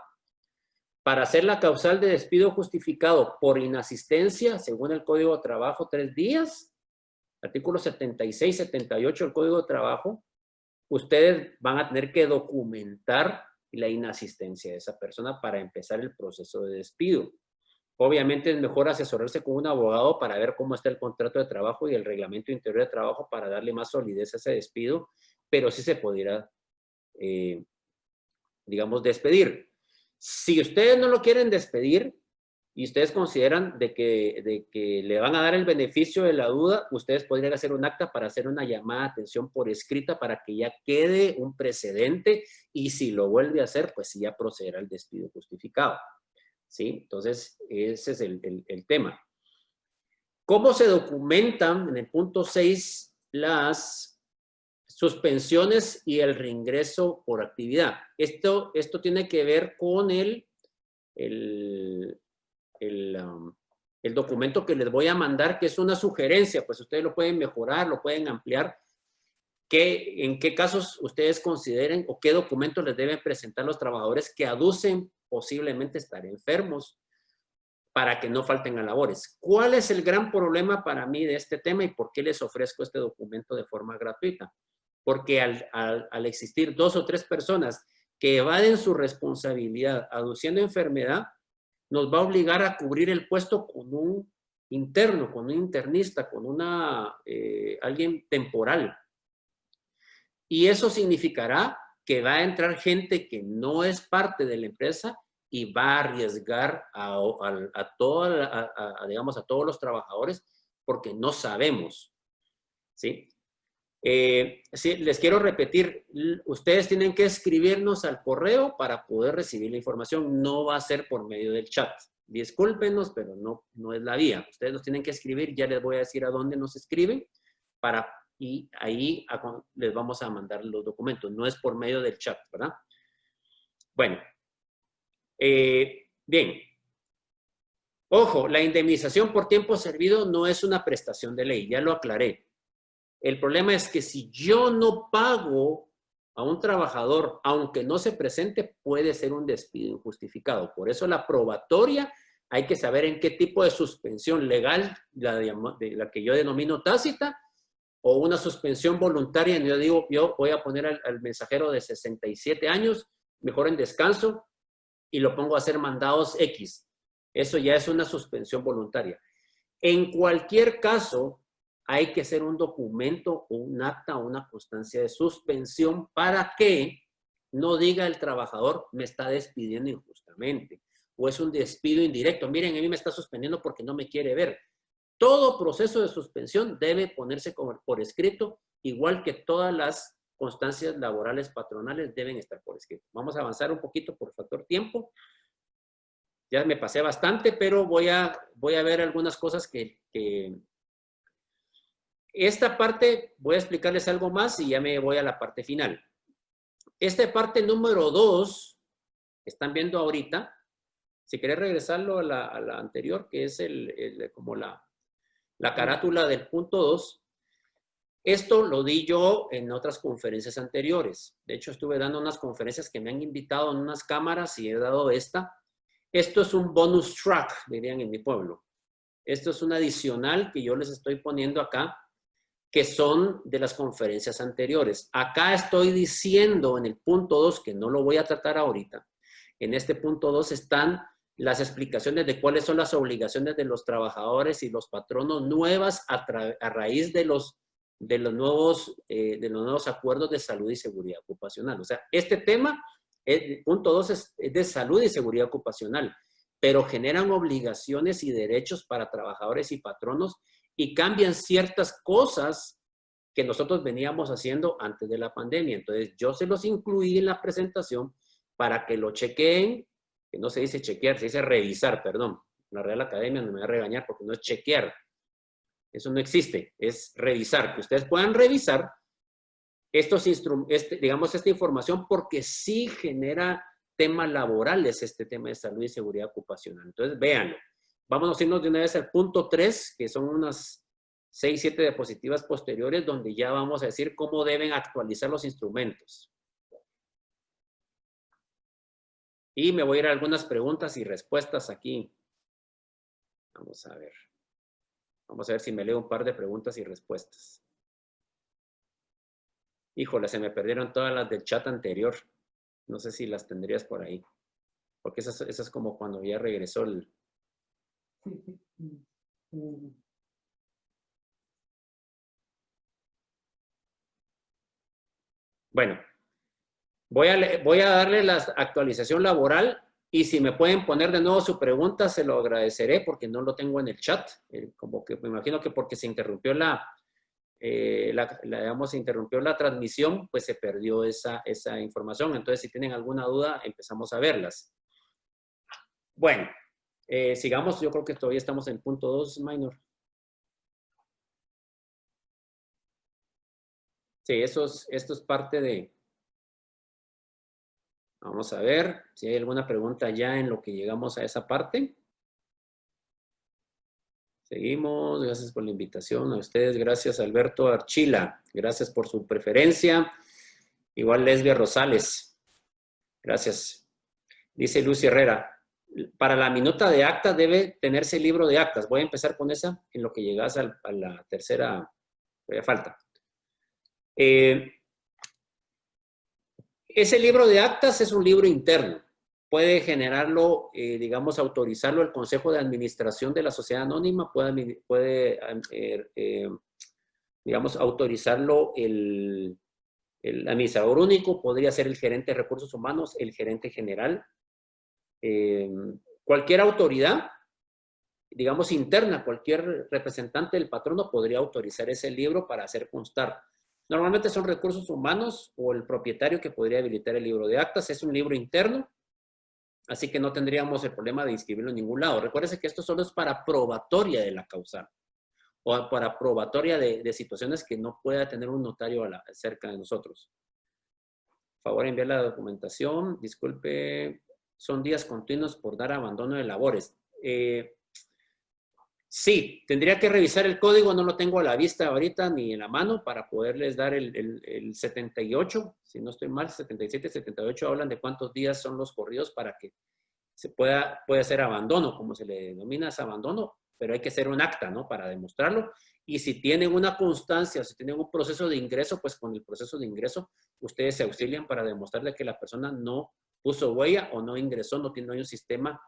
Para hacer la causal de despido justificado por inasistencia, según el Código de Trabajo, 3 días, artículos 76, 78 del Código de Trabajo, ustedes van a tener que documentar la inasistencia de esa persona para empezar el proceso de despido. Obviamente es mejor asesorarse con un abogado para ver cómo está el contrato de trabajo y el reglamento interior de trabajo para darle más solidez a ese despido, pero sí se pudiera, digamos, despedir. Si ustedes no lo quieren despedir y ustedes consideran de que le van a dar el beneficio de la duda, ustedes podrían hacer un acta para hacer una llamada de atención por escrita para que ya quede un precedente y si lo vuelve a hacer, pues sí ya procederá al despido justificado. ¿Sí? Entonces, ese es el tema. ¿Cómo se documentan en el punto 6 las suspensiones y el reingreso por actividad? Esto tiene que ver con el documento que les voy a mandar, que es una sugerencia, pues ustedes lo pueden mejorar, lo pueden ampliar. ¿En qué casos ustedes consideren o qué documentos les deben presentar los trabajadores que aducen posiblemente estar enfermos para que no falten a labores? ¿Cuál es el gran problema para mí de este tema y por qué les ofrezco este documento de forma gratuita? Porque al existir 2 o 3 personas que evaden su responsabilidad aduciendo enfermedad, nos va a obligar a cubrir el puesto con un interno, con un internista, con alguien temporal. Y eso significará que va a entrar gente que no es parte de la empresa y va a arriesgar digamos, a todos los trabajadores porque no sabemos. ¿Sí? Sí, les quiero repetir, ustedes tienen que escribirnos al correo para poder recibir la información. No va a ser por medio del chat. Discúlpenos, pero no es la vía. Ustedes nos tienen que escribir, ya les voy a decir a dónde nos escriben y ahí les vamos a mandar los documentos. No es por medio del chat, ¿verdad? Bueno. Bien. Ojo, la indemnización por tiempo servido no es una prestación de ley, ya lo aclaré. El problema es que si yo no pago a un trabajador, aunque no se presente, puede ser un despido injustificado. Por eso la probatoria hay que saber en qué tipo de suspensión legal, la que yo denomino tácita, o una suspensión voluntaria. Yo digo, yo voy a poner al mensajero de 67 años, mejor en descanso, y lo pongo a hacer mandados X. Eso ya es una suspensión voluntaria. En cualquier caso, hay que hacer un documento, un acta, una constancia de suspensión para que no diga el trabajador, me está despidiendo injustamente, o es un despido indirecto. Miren, a mí me está suspendiendo porque no me quiere ver. Todo proceso de suspensión debe ponerse por escrito, igual que todas las constancias laborales patronales deben estar por escrito. Vamos a avanzar un poquito por factor tiempo. Ya me pasé bastante, pero voy a ver algunas cosas que esta parte, voy a explicarles algo más y ya me voy a la parte final. Esta parte número 2, están viendo ahorita, si querés regresarlo a la anterior, que es como la carátula del punto 2, esto lo di yo en otras conferencias anteriores. De hecho, estuve dando unas conferencias que me han invitado en unas cámaras y he dado esta. Esto es un bonus track, dirían en mi pueblo. Esto es un adicional que yo les estoy poniendo acá, que son de las conferencias anteriores. Acá estoy diciendo en el punto 2, que no lo voy a tratar ahorita. En este punto 2 están las explicaciones de cuáles son las obligaciones de los trabajadores y los patronos nuevas a raíz de los nuevos acuerdos de salud y seguridad ocupacional. O sea, este tema, el punto 2 es de salud y seguridad ocupacional, pero generan obligaciones y derechos para trabajadores y patronos y cambian ciertas cosas que nosotros veníamos haciendo antes de la pandemia. Entonces, yo se los incluí en la presentación para que lo chequeen que no se dice chequear, se dice revisar, perdón. La Real Academia no me va a regañar porque no es chequear. Eso no existe, es revisar. Que ustedes puedan revisar digamos, esta información porque sí genera temas laborales, este tema de salud y seguridad ocupacional. Entonces, véanlo. Vámonos a irnos de una vez al punto 3, que son unas 6, 7 diapositivas posteriores, donde ya vamos a decir cómo deben actualizar los instrumentos. Y me voy a ir a algunas preguntas y respuestas aquí. Vamos a ver. Vamos a ver si me leo un par de preguntas y respuestas. Híjole, se me perdieron todas las del chat anterior. No sé si las tendrías por ahí. Porque esa es como cuando ya regresó el... Bueno, voy a darle la actualización laboral y si me pueden poner de nuevo su pregunta, se lo agradeceré porque no lo tengo en el chat. Como que me imagino que porque se interrumpió digamos, interrumpió la transmisión, pues se perdió esa información. Entonces, si tienen alguna duda, empezamos a verlas. Bueno, sigamos. Yo creo que todavía estamos en punto 2, Minor. Sí, esto es parte de... Vamos a ver si hay alguna pregunta ya en lo que llegamos a esa parte. Seguimos, gracias por la invitación a ustedes, gracias Alberto Archila, gracias por su preferencia, igual Lesbia Rosales, gracias. Dice Lucy Herrera, para la minuta de acta debe tenerse el libro de actas, voy a empezar con esa en lo que llegas a la tercera, falta. Ese libro de actas es un libro interno. Puede generarlo, digamos, autorizarlo el Consejo de Administración de la Sociedad Anónima, puede digamos, autorizarlo el administrador único, podría ser el gerente de recursos humanos, el gerente general. Cualquier autoridad, digamos, interna, cualquier representante del patrono podría autorizar ese libro para hacer constar. Normalmente son recursos humanos o el propietario que podría habilitar el libro de actas. Es un libro interno. Así que no tendríamos el problema de inscribirlo en ningún lado. Recuérdense que esto solo es para probatoria de la causal o para probatoria de situaciones que no pueda tener un notario cerca de nosotros. Por favor, enviar la documentación. Disculpe, son días continuos por dar abandono de labores. Sí, tendría que revisar el código. No lo tengo a la vista ahorita ni en la mano para poderles dar el 78. Si no estoy mal, 77, 78 hablan de cuántos días son los corridos para que se puede ser abandono, como se le denomina, es abandono, pero hay que hacer un acta, ¿no? Para demostrarlo. Y si tienen una constancia, si tienen un proceso de ingreso, pues con el proceso de ingreso, ustedes se auxilian para demostrarle que la persona no puso huella o no ingresó, no hay un sistema,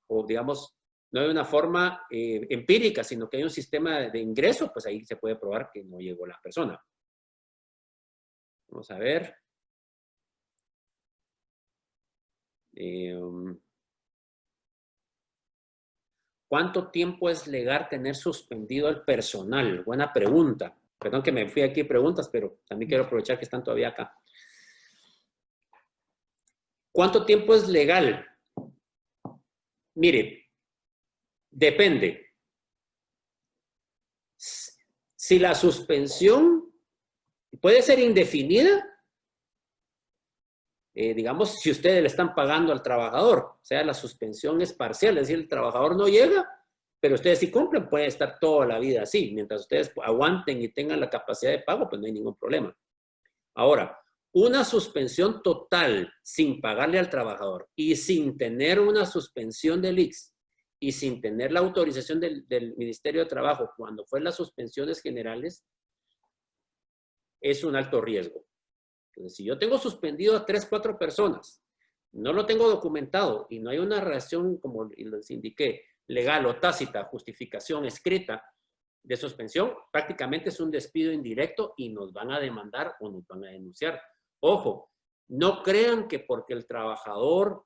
o digamos, no hay una forma empírica, sino que hay un sistema de ingreso, pues ahí se puede probar que no llegó la persona. Vamos a ver. ¿Cuánto tiempo es legal tener suspendido al personal? Buena pregunta. Perdón que me fui aquí preguntas, pero también quiero aprovechar que están todavía acá. ¿Cuánto tiempo es legal? Mire, depende. Si la suspensión puede ser indefinida, digamos, si ustedes le están pagando al trabajador, o sea, la suspensión es parcial, es decir, el trabajador no llega, pero ustedes sí cumplen, puede estar toda la vida así. Mientras ustedes aguanten y tengan la capacidad de pago, pues no hay ningún problema. Ahora, una suspensión total sin pagarle al trabajador y sin tener una suspensión del ICS y sin tener la autorización del Ministerio de Trabajo cuando fue las suspensiones generales, es un alto riesgo. Entonces, si yo tengo suspendido a 3, 4 personas, no lo tengo documentado y no hay una reacción, como les indiqué, legal o tácita, justificación escrita de suspensión, prácticamente es un despido indirecto y nos van a demandar o nos van a denunciar. Ojo, no crean que porque el trabajador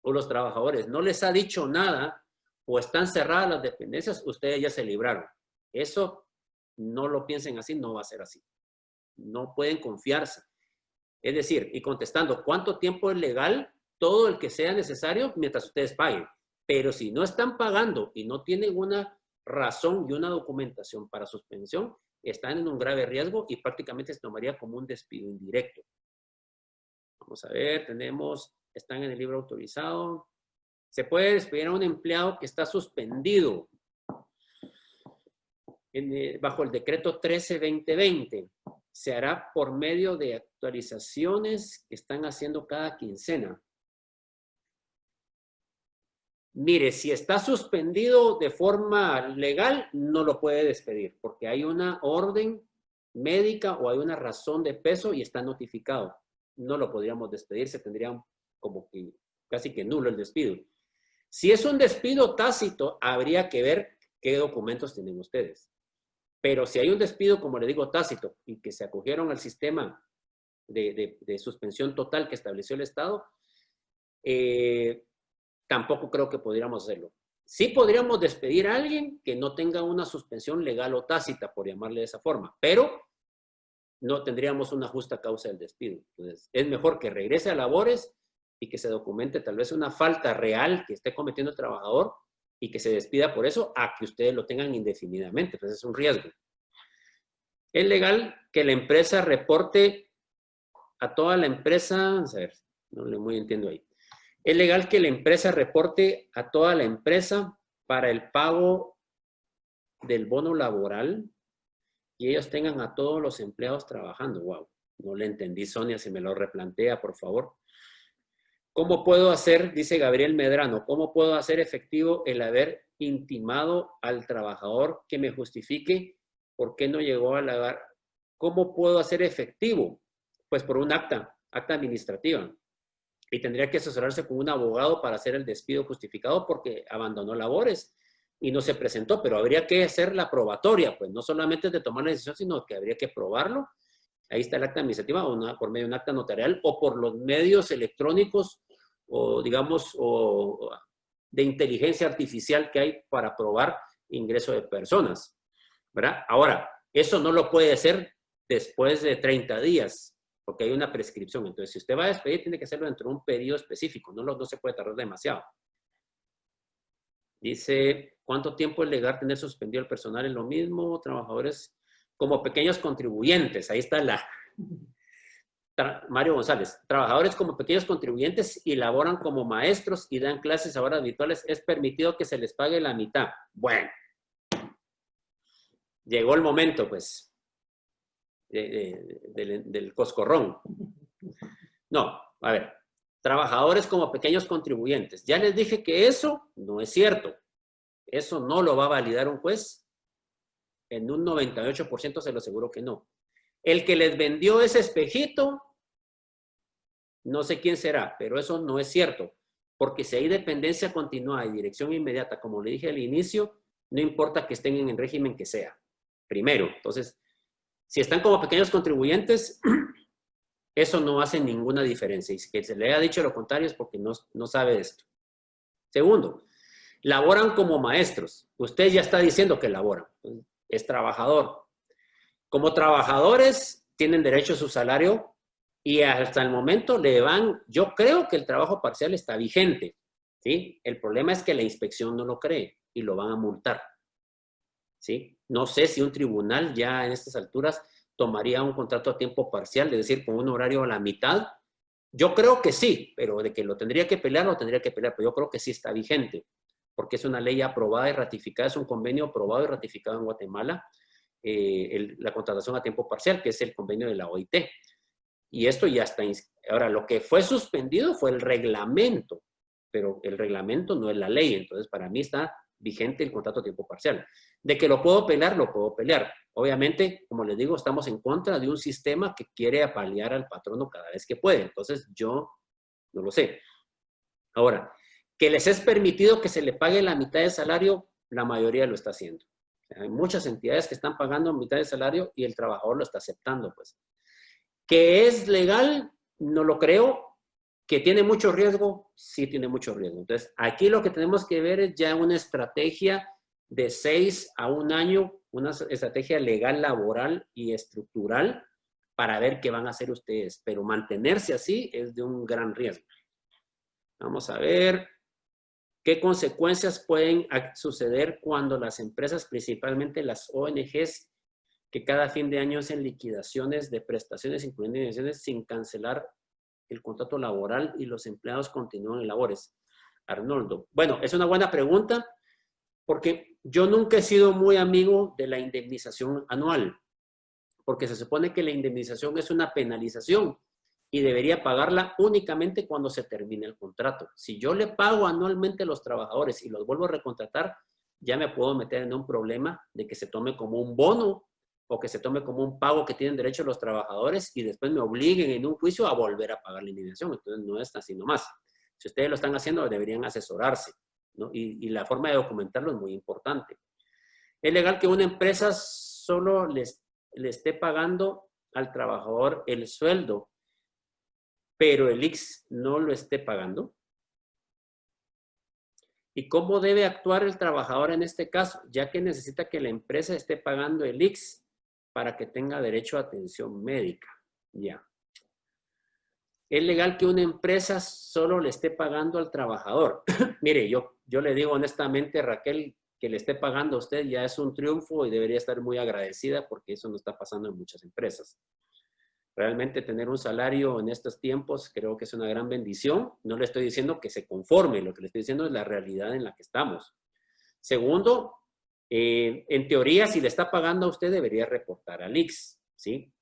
o los trabajadores no les ha dicho nada o están cerradas las dependencias, ustedes ya se libraron. Eso no lo piensen así, no va a ser así. No pueden confiarse. Es decir, y contestando, ¿cuánto tiempo es legal? todo el que sea necesario mientras ustedes paguen. Pero si no están pagando y no tienen una razón y una documentación para suspensión, están en un grave riesgo y prácticamente se tomaría como un despido indirecto. Vamos a ver, están en el libro autorizado. Se puede despedir a un empleado que está suspendido bajo el decreto 13-2020. Se hará por medio de actualizaciones que están haciendo cada quincena. Mire, si está suspendido de forma legal, no lo puede despedir, porque hay una orden médica o hay una razón de peso y está notificado. No lo podríamos despedir, se tendría como que casi que nulo el despido. Si es un despido tácito, habría que ver qué documentos tienen ustedes. Pero si hay un despido, como le digo, tácito, y que se acogieron al sistema de suspensión total que estableció el Estado, tampoco creo que podríamos hacerlo. Sí podríamos despedir a alguien que no tenga una suspensión legal o tácita, por llamarle de esa forma, pero no tendríamos una justa causa del despido. Entonces, es mejor que regrese a labores y que se documente tal vez una falta real que esté cometiendo el trabajador y que se despida por eso a que ustedes lo tengan indefinidamente. Entonces, es un riesgo. Es legal que la empresa reporte a toda la empresa, a ver, no le muy entiendo ahí. Es legal que la empresa reporte a toda la empresa para el pago del bono laboral y ellos tengan a todos los empleados trabajando. Wow, no le entendí, Sonia, si me lo replantea, por favor. ¿Cómo puedo hacer, dice Gabriel Medrano, cómo puedo hacer efectivo el haber intimado al trabajador que me justifique por qué no llegó a lavar? ¿Cómo puedo hacer efectivo? Pues por un acta administrativa. Y tendría que asesorarse con un abogado para hacer el despido justificado porque abandonó labores y no se presentó, pero habría que hacer la probatoria, pues no solamente de tomar la decisión, sino que habría que probarlo. Ahí está el acta administrativa, por medio de un acta notarial o por los medios electrónicos o, digamos, o de inteligencia artificial que hay para probar ingreso de personas, ¿verdad? Ahora, eso no lo puede hacer después de 30 días, porque hay una prescripción. Entonces, si usted va a despedir, tiene que hacerlo dentro de un periodo específico, no se puede tardar demasiado. Dice, ¿cuánto tiempo es legal tener suspendido el personal? Es lo mismo, trabajadores como pequeños contribuyentes. Ahí está Mario González. Trabajadores como pequeños contribuyentes y laboran como maestros y dan clases a horas habituales. ¿Es permitido que se les pague la mitad? Bueno, llegó el momento, pues, del coscorrón. No, a ver. Trabajadores como pequeños contribuyentes. Ya les dije que eso no es cierto. Eso no lo va a validar un juez. En un 98% se lo aseguro que no. El que les vendió ese espejito, no sé quién será, pero eso no es cierto. Porque si hay dependencia continuada y dirección inmediata, como le dije al inicio, no importa que estén en el régimen que sea. Primero, entonces, si están como pequeños contribuyentes, eso no hace ninguna diferencia. Y que se le haya dicho lo contrario es porque no sabe esto. Segundo, laboran como maestros. Usted ya está diciendo que laboran. Es trabajador. Como trabajadores, tienen derecho a su salario y hasta el momento yo creo que el trabajo parcial está vigente. ¿Sí? El problema es que la inspección no lo cree y lo van a multar. ¿Sí? No sé si un tribunal ya en estas alturas tomaría un contrato a tiempo parcial, es decir, con un horario a la mitad. Yo creo que sí, pero de que lo tendría que pelear, pero yo creo que sí está vigente, porque es una ley aprobada y ratificada, es un convenio aprobado y ratificado en Guatemala, la contratación a tiempo parcial, que es el convenio de la OIT. Y esto ya está. Ahora, lo que fue suspendido fue el reglamento, pero el reglamento no es la ley, entonces para mí está vigente el contrato a tiempo parcial. De que lo puedo pelear, lo puedo pelear. Obviamente, como les digo, estamos en contra de un sistema que quiere apalear al patrono cada vez que puede. Entonces, yo no lo sé. Ahora, que les es permitido que se le pague la mitad de salario, la mayoría lo está haciendo. Hay muchas entidades que están pagando mitad de salario y el trabajador lo está aceptando, pues. ¿Que es legal? No lo creo. ¿Que tiene mucho riesgo? Sí tiene mucho riesgo. Entonces, aquí lo que tenemos que ver es ya una estrategia de 6 a 1 año, una estrategia legal, laboral y estructural para ver qué van a hacer ustedes. Pero mantenerse así es de un gran riesgo. Vamos a ver qué consecuencias pueden suceder cuando las empresas, principalmente las ONGs, que cada fin de año hacen liquidaciones de prestaciones, incluyendo indemnizaciones, sin cancelar el contrato laboral y los empleados continúan en labores. Arnoldo. Bueno, es una buena pregunta porque yo nunca he sido muy amigo de la indemnización anual, porque se supone que la indemnización es una penalización y debería pagarla únicamente cuando se termine el contrato. Si yo le pago anualmente a los trabajadores y los vuelvo a recontratar, ya me puedo meter en un problema de que se tome como un bono o que se tome como un pago que tienen derecho los trabajadores y después me obliguen en un juicio a volver a pagar la indemnización. Entonces no es así nomás. Si ustedes lo están haciendo, deberían asesorarse, ¿no? Y la forma de documentarlo es muy importante. Es legal que una empresa solo le esté pagando al trabajador el sueldo, pero el IX no lo esté pagando. ¿Y cómo debe actuar el trabajador en este caso? Ya que necesita que la empresa esté pagando el IX para que tenga derecho a atención médica. Ya. Es legal que una empresa solo le esté pagando al trabajador. Mire, yo le digo honestamente, Raquel, que le esté pagando a usted ya es un triunfo y debería estar muy agradecida porque eso no está pasando en muchas empresas. Realmente tener un salario en estos tiempos creo que es una gran bendición. No le estoy diciendo que se conforme, lo que le estoy diciendo es la realidad en la que estamos. Segundo, en teoría, si le está pagando a usted, debería reportar al IX, ¿sí?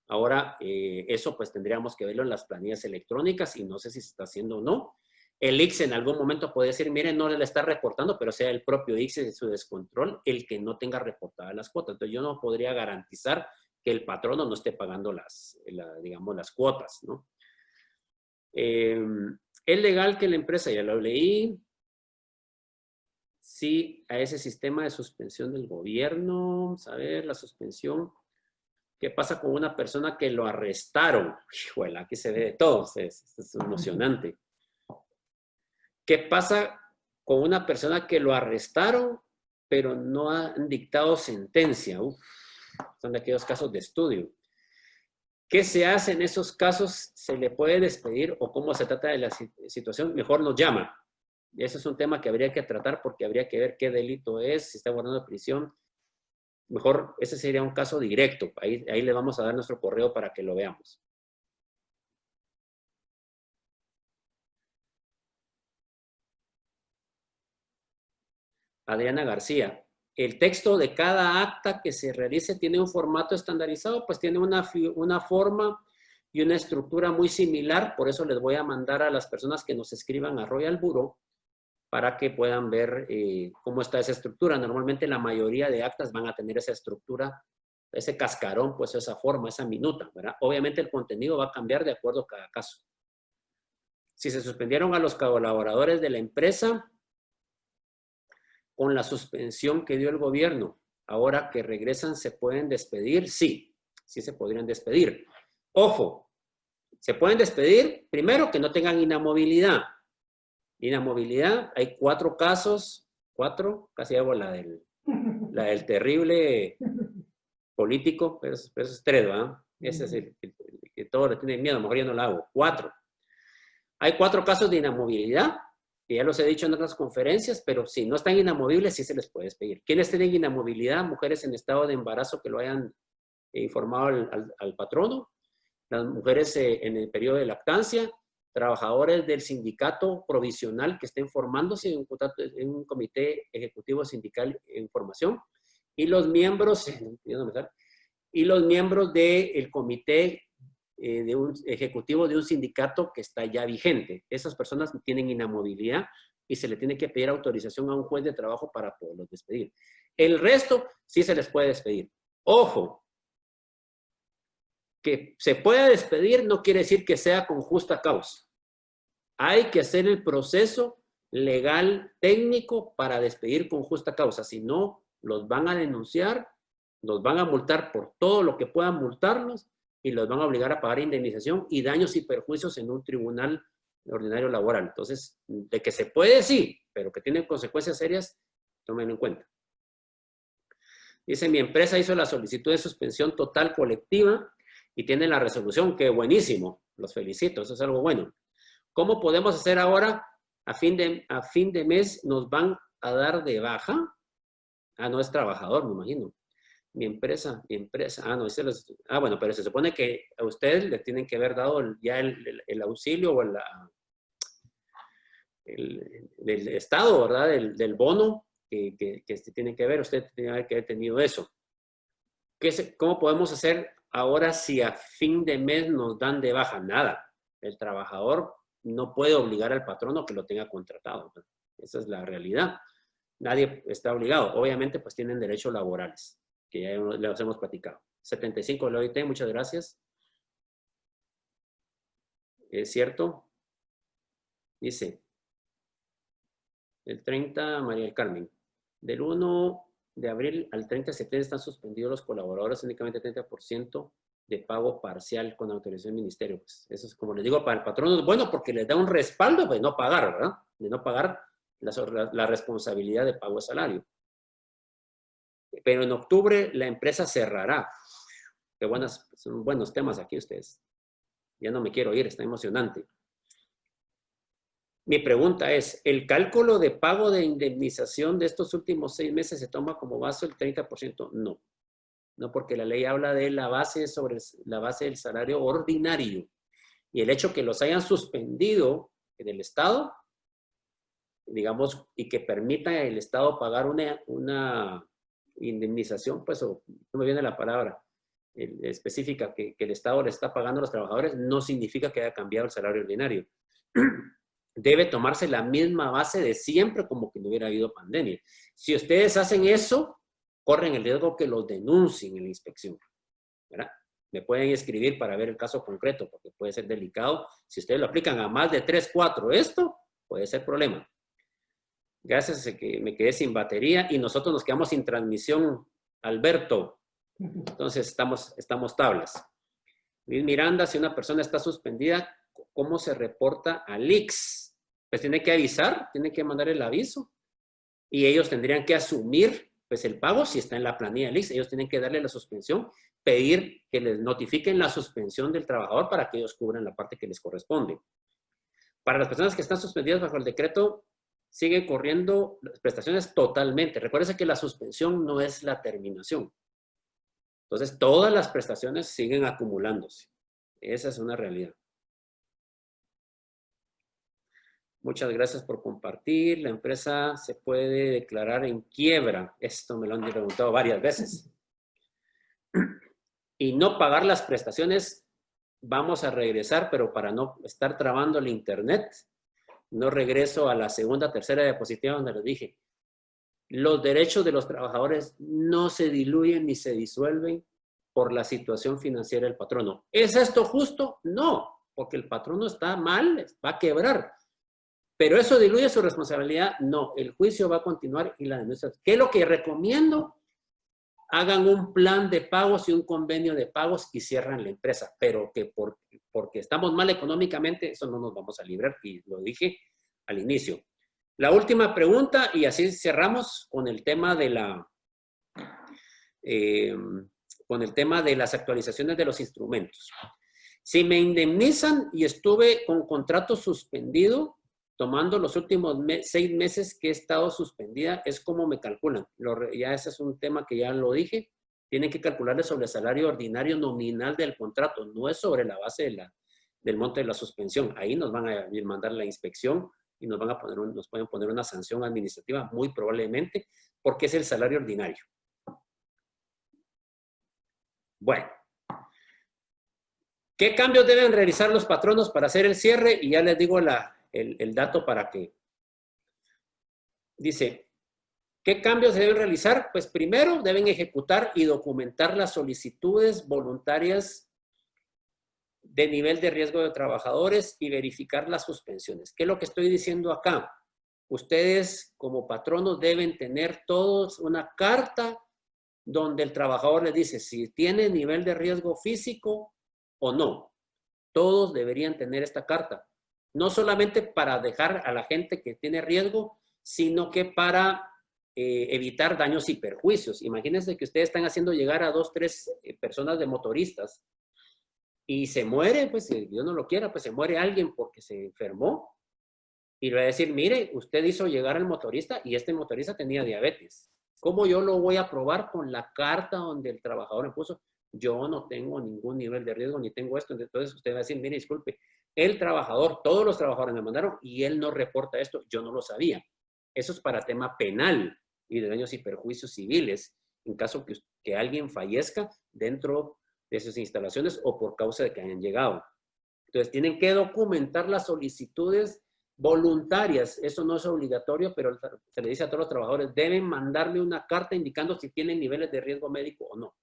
Ahora, eso pues tendríamos que verlo en las planillas electrónicas y no sé si se está haciendo o no. El IX en algún momento puede decir, miren, no le está reportando, pero sea el propio IX en su descontrol el que no tenga reportadas las cuotas. Entonces yo no podría garantizar que el patrono no esté pagando digamos, las cuotas, ¿no? Es legal que la empresa, ya lo leí, sí, a ese sistema de suspensión del gobierno, vamos a ver, la suspensión. ¿Qué pasa con una persona que lo arrestaron? Híjole, aquí se ve de todo, es emocionante. ¿Qué pasa con una persona que lo arrestaron, pero no han dictado sentencia? Son de aquellos casos de estudio. ¿Qué se hace en esos casos? ¿Se le puede despedir o cómo se trata de la situación? Mejor nos llama. Ese es un tema que habría que tratar porque habría que ver qué delito es, si está guardando prisión. Mejor, ese sería un caso directo. Ahí le vamos a dar nuestro correo para que lo veamos. Adriana García. El texto de cada acta que se realice tiene un formato estandarizado, pues tiene una forma y una estructura muy similar. Por eso les voy a mandar a las personas que nos escriban a Royal Bureau para que puedan ver cómo está esa estructura. Normalmente la mayoría de actas van a tener esa estructura, ese cascarón, pues esa forma, esa minuta, ¿verdad? Obviamente el contenido va a cambiar de acuerdo a cada caso. Si se suspendieron a los colaboradores de la empresa con la suspensión que dio el gobierno, ahora que regresan, ¿se pueden despedir? Sí, sí se podrían despedir. Ojo, se pueden despedir, primero que no tengan inamovilidad. Inamovilidad, hay 4 casos, 4, casi hago la del terrible político, pero eso es 3, ¿verdad? Ese es el que todos le tienen miedo, a lo mejor yo no la hago. 4. Hay 4 casos de inamovilidad, que ya los he dicho en otras conferencias, pero si no están inamovibles, sí se les puede despedir. ¿Quiénes tienen inamovilidad? Mujeres en estado de embarazo que lo hayan informado al patrono, las mujeres en el periodo de lactancia, trabajadores del sindicato provisional que estén formándose en un comité ejecutivo sindical en formación, y los miembros, del comité de un ejecutivo de un sindicato que está ya vigente. Esas personas tienen inamovilidad y se le tiene que pedir autorización a un juez de trabajo para poderlos despedir. El resto sí se les puede despedir. Ojo, que se pueda despedir no quiere decir que sea con justa causa. Hay que hacer el proceso legal técnico para despedir con justa causa. Si no, los van a denunciar, los van a multar por todo lo que puedan multarlos y los van a obligar a pagar indemnización y daños y perjuicios en un tribunal ordinario laboral. Entonces, de que se puede, sí, pero que tiene consecuencias serias, tómenlo en cuenta. Dice, mi empresa hizo la solicitud de suspensión total colectiva y tiene la resolución, que buenísimo, los felicito, eso es algo bueno. ¿Cómo podemos hacer ahora? A fin de mes nos van a dar de baja. Ah, no es trabajador, me imagino. Mi empresa. Ah, no, bueno, pero se supone que a ustedes le tienen que haber dado ya el auxilio o del Estado, ¿verdad? Del bono que tiene que ver. Usted tiene que haber tenido eso. ¿Cómo podemos hacer ahora si a fin de mes nos dan de baja? Nada. El trabajador no puede obligar al patrono que lo tenga contratado, ¿verdad? Esa es la realidad. Nadie está obligado. Obviamente, pues tienen derechos laborales, que ya los hemos platicado. 75 de la OIT, muchas gracias. ¿Es cierto? Dice, el 30, María del Carmen, del 1 de abril al 30 de septiembre están suspendidos los colaboradores, únicamente 30% de pago parcial con autorización del ministerio. Pues eso es, como les digo, para el patrón es bueno porque les da un respaldo de no pagar, ¿verdad? De no pagar la responsabilidad de pago de salario. Pero en octubre la empresa cerrará. Qué son buenos temas aquí ustedes. Ya no me quiero ir, está emocionante. Mi pregunta es, ¿el cálculo de pago de indemnización de estos últimos 6 meses se toma como base el 30%? No. No, porque la ley habla de la base sobre la base del salario ordinario. Y el hecho que los hayan suspendido en el Estado, digamos, y que permita el Estado pagar una indemnización, pues, no me viene la palabra específica, que el Estado le está pagando a los trabajadores, no significa que haya cambiado el salario ordinario. Debe tomarse la misma base de siempre, como que no hubiera habido pandemia. Si ustedes hacen eso, corren el riesgo que los denuncien en la inspección, ¿verdad? Me pueden escribir para ver el caso concreto, porque puede ser delicado. Si ustedes lo aplican a más de 3, 4, esto puede ser problema. Gracias a que me quedé sin batería y nosotros nos quedamos sin transmisión, Alberto. Entonces estamos tablas. Luis Miranda, si una persona está suspendida, ¿cómo se reporta al IX? Pues tiene que avisar, tiene que mandar el aviso. Y ellos tendrían que asumir pues el pago si está en la planilla del IX. Ellos tienen que darle la suspensión, pedir que les notifiquen la suspensión del trabajador para que ellos cubran la parte que les corresponde. Para las personas que están suspendidas bajo el decreto, siguen corriendo las prestaciones totalmente. Recuérdense que la suspensión no es la terminación. Entonces, todas las prestaciones siguen acumulándose. Esa es una realidad. Muchas gracias por compartir. La empresa se puede declarar en quiebra. Esto me lo han preguntado varias veces. Y no pagar las prestaciones, vamos a regresar, pero para no estar trabando el internet, no regreso a la segunda, tercera diapositiva donde les dije. Los derechos de los trabajadores no se diluyen ni se disuelven por la situación financiera del patrono. ¿Es esto justo? No, porque el patrono está mal, va a quebrar. ¿Pero eso diluye su responsabilidad? No, el juicio va a continuar y la denuncia. ¿Qué es lo que recomiendo? Hagan un plan de pagos y un convenio de pagos y cierran la empresa. Pero que porque estamos mal económicamente, eso no nos vamos a librar. Y lo dije al inicio. La última pregunta, y así cerramos con el tema de las actualizaciones de los instrumentos. Si me indemnizan y estuve con contrato suspendido, tomando los últimos 6 meses que he estado suspendida, es como me calculan. Ya ese es un tema que ya lo dije. Tienen que calcularle sobre el salario ordinario nominal del contrato. No es sobre la base del monto de la suspensión. Ahí nos van a mandar la inspección y nos pueden poner una sanción administrativa, muy probablemente, porque es el salario ordinario. Bueno. ¿Qué cambios deben realizar los patronos para hacer el cierre? Y ya les digo el dato para que. Dice, ¿qué cambios se deben realizar? Pues primero deben ejecutar y documentar las solicitudes voluntarias de nivel de riesgo de trabajadores y verificar las suspensiones. ¿Qué es lo que estoy diciendo acá? Ustedes como patronos deben tener todos una carta donde el trabajador les dice si tiene nivel de riesgo físico o no. Todos deberían tener esta carta. No solamente para dejar a la gente que tiene riesgo, sino que para evitar daños y perjuicios. Imagínense que ustedes están haciendo llegar a 2, 3 personas de motoristas y se muere, pues si Dios no lo quiera, pues se muere alguien porque se enfermó, y le va a decir, mire, usted hizo llegar al motorista y este motorista tenía diabetes. ¿Cómo yo lo voy a probar con la carta donde el trabajador me puso? Yo no tengo ningún nivel de riesgo, ni tengo esto. Entonces usted va a decir, mire, disculpe, el trabajador, todos los trabajadores me mandaron y él no reporta esto, yo no lo sabía. Eso es para tema penal y de daños y perjuicios civiles, en caso que alguien fallezca dentro de sus instalaciones o por causa de que hayan llegado. Entonces tienen que documentar las solicitudes voluntarias. Eso no es obligatorio, pero se le dice a todos los trabajadores, deben mandarme una carta indicando si tienen niveles de riesgo médico o no.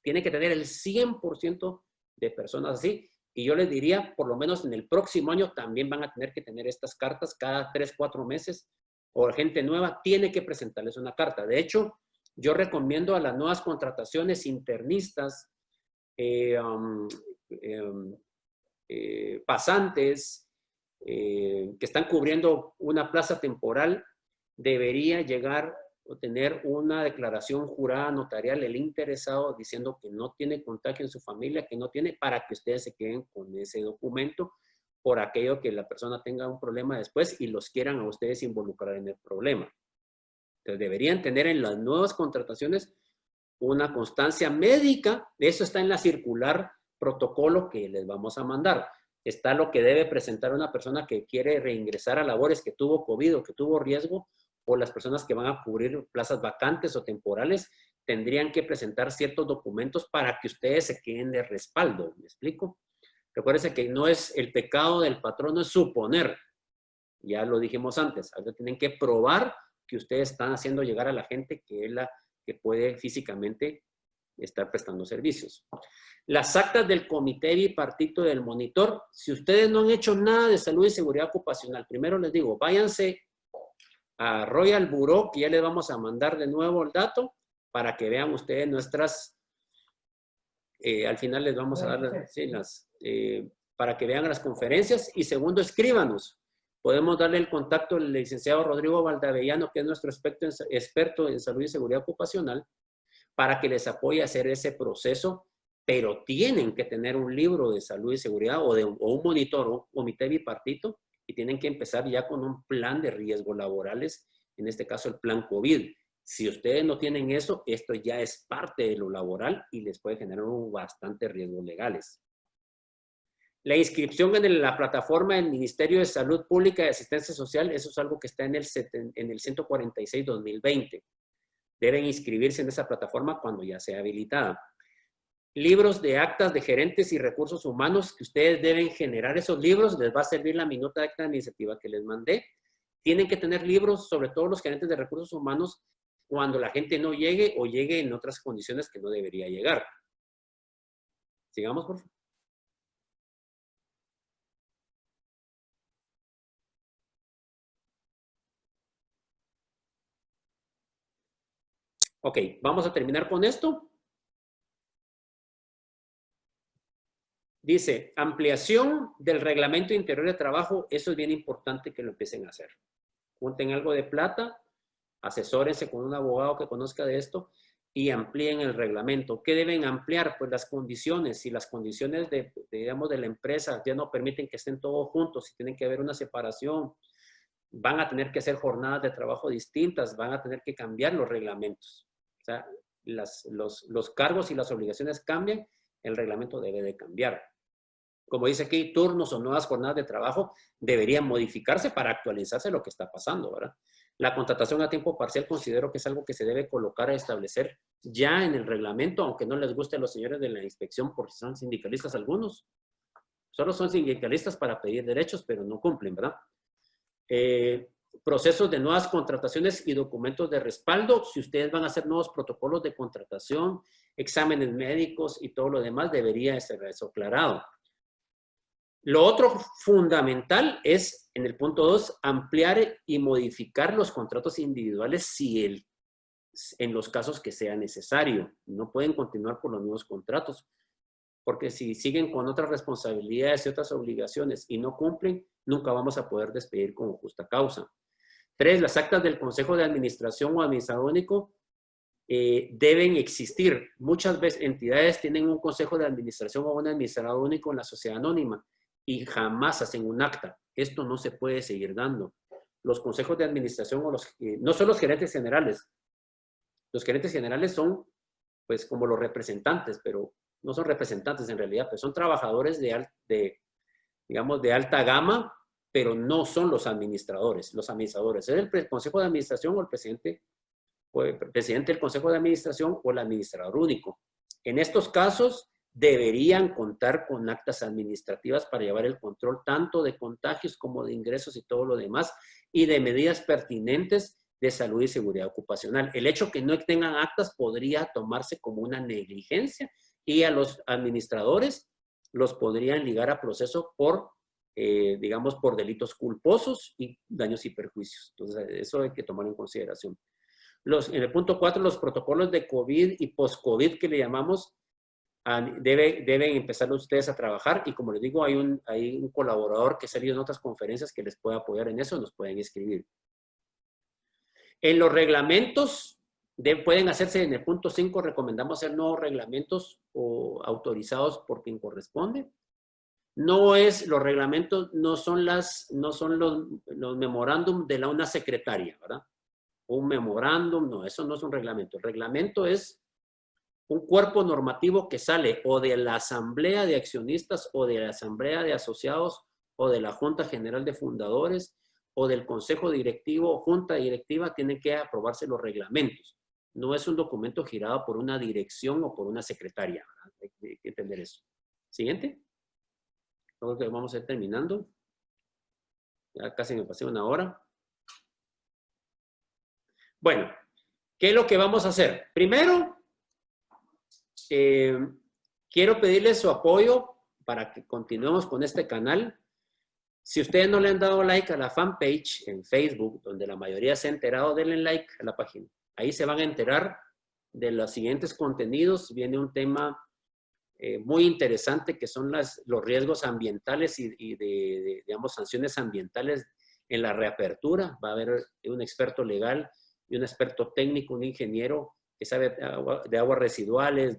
Tiene que tener el 100% de personas así. Y yo les diría, por lo menos en el próximo año también van a tener que tener estas cartas cada 3, 4 meses. O gente nueva tiene que presentarles una carta. De hecho, yo recomiendo a las nuevas contrataciones internistas, pasantes, que están cubriendo una plaza temporal, debería llegar o tener una declaración jurada notarial el interesado diciendo que no tiene contagio en su familia, que no tiene, para que ustedes se queden con ese documento por aquello que la persona tenga un problema después y los quieran a ustedes involucrar en el problema. Entonces deberían tener en las nuevas contrataciones una constancia médica. Eso está en la circular protocolo que les vamos a mandar. Está lo que debe presentar una persona que quiere reingresar a labores, que tuvo COVID o que tuvo riesgo, o las personas que van a cubrir plazas vacantes o temporales, tendrían que presentar ciertos documentos para que ustedes se queden de respaldo. ¿Me explico? Recuérdense que no es el pecado del patrón, no es suponer. Ya lo dijimos antes. Ahora tienen que probar que ustedes están haciendo llegar a la gente que es la que puede físicamente estar prestando servicios. Las actas del comité bipartito del monitor, si ustedes no han hecho nada de salud y seguridad ocupacional, primero les digo, váyanse a Royal Bureau, que ya les vamos a mandar de nuevo el dato, para que vean ustedes nuestras, al final les vamos a dar para que vean las conferencias, y segundo, escríbanos. Podemos darle el contacto al licenciado Rodrigo Valdavellano, que es nuestro experto en salud y seguridad ocupacional, para que les apoye a hacer ese proceso, pero tienen que tener un libro de salud y seguridad o un monitor o un comité bipartito, y tienen que empezar ya con un plan de riesgos laborales, en este caso el plan COVID. Si ustedes no tienen eso, esto ya es parte de lo laboral y les puede generar bastante riesgos legales. La inscripción en la plataforma del Ministerio de Salud Pública y Asistencia Social, eso es algo que está en el 146-2020. Deben inscribirse en esa plataforma cuando ya sea habilitada. Libros de actas de gerentes y recursos humanos, que ustedes deben generar esos libros. Les va a servir la minuta de acta de iniciativa que les mandé. Tienen que tener libros, sobre todo los gerentes de recursos humanos, cuando la gente no llegue o llegue en otras condiciones que no debería llegar. Sigamos, por favor. Ok, vamos a terminar con esto. Dice, ampliación del reglamento interior de trabajo. Eso es bien importante que lo empiecen a hacer. Junten algo de plata, asesórense con un abogado que conozca de esto y amplíen el reglamento. ¿Qué deben ampliar? Pues las condiciones. Si las condiciones digamos, de la empresa ya no permiten que estén todos juntos, si tienen que haber una separación, van a tener que hacer jornadas de trabajo distintas, van a tener que cambiar los reglamentos. O sea, los cargos y las obligaciones cambian, el reglamento debe de cambiar. Como dice aquí, turnos o nuevas jornadas de trabajo deberían modificarse para actualizarse lo que está pasando, ¿verdad? La contratación a tiempo parcial considero que es algo que se debe colocar a establecer ya en el reglamento, aunque no les guste a los señores de la inspección porque son sindicalistas algunos. Solo son sindicalistas para pedir derechos, pero no cumplen, ¿verdad? Procesos de nuevas contrataciones y documentos de respaldo. Si ustedes van a hacer nuevos protocolos de contratación, exámenes médicos y todo lo demás, debería ser eso aclarado. Lo otro fundamental es, en el punto 2, ampliar y modificar los contratos individuales en los casos que sea necesario. No pueden continuar por los nuevos contratos, porque si siguen con otras responsabilidades y otras obligaciones y no cumplen, nunca vamos a poder despedir con justa causa. 3, las actas del Consejo de Administración o Administrador Único deben existir. Muchas veces entidades tienen un consejo de administración o un administrador único en la sociedad anónima y jamás hacen un acta. Esto no se puede seguir dando. Los consejos de administración o no son los gerentes generales. Los gerentes generales son pues como los representantes, pero no son representantes en realidad, pues son trabajadores digamos, de alta gama, pero no son los administradores. Los administradores es el consejo de administración o el presidente del consejo de administración o el administrador único. En estos casos, deberían contar con actas administrativas para llevar el control tanto de contagios como de ingresos y todo lo demás, y de medidas pertinentes de salud y seguridad ocupacional. El hecho que no tengan actas podría tomarse como una negligencia y a los administradores los podrían ligar a proceso por, digamos, por delitos culposos y daños y perjuicios. Entonces, eso hay que tomar en consideración. En el punto 4, los protocolos de COVID y post-COVID que le llamamos, deben empezar ustedes a trabajar, y como les digo, hay un colaborador que ha salido en otras conferencias que les puede apoyar en eso, nos pueden escribir. En los reglamentos, pueden hacerse en el punto 5, recomendamos hacer nuevos reglamentos o autorizados por quien corresponde. Los reglamentos no son los memorándum de una secretaria, ¿verdad? Un memorándum, no, eso no es un reglamento. El reglamento es un cuerpo normativo que sale o de la asamblea de accionistas o de la asamblea de asociados o de la junta general de fundadores o del consejo directivo o junta directiva. Tienen que aprobarse los reglamentos. No es un documento girado por una dirección o por una secretaria, ¿verdad? Hay que entender eso. Siguiente. Creo que vamos a ir terminando. Ya casi me pasé una hora. Bueno, ¿qué es lo que vamos a hacer? Primero, quiero pedirles su apoyo para que continuemos con este canal. Si ustedes no le han dado like a la fanpage en Facebook, donde la mayoría se ha enterado, denle like a la página. Ahí se van a enterar de los siguientes contenidos. Viene un tema muy interesante que son los riesgos ambientales y digamos, sanciones ambientales en la reapertura. Va a haber un experto legal y un experto técnico, un ingeniero que sabe de aguas residuales,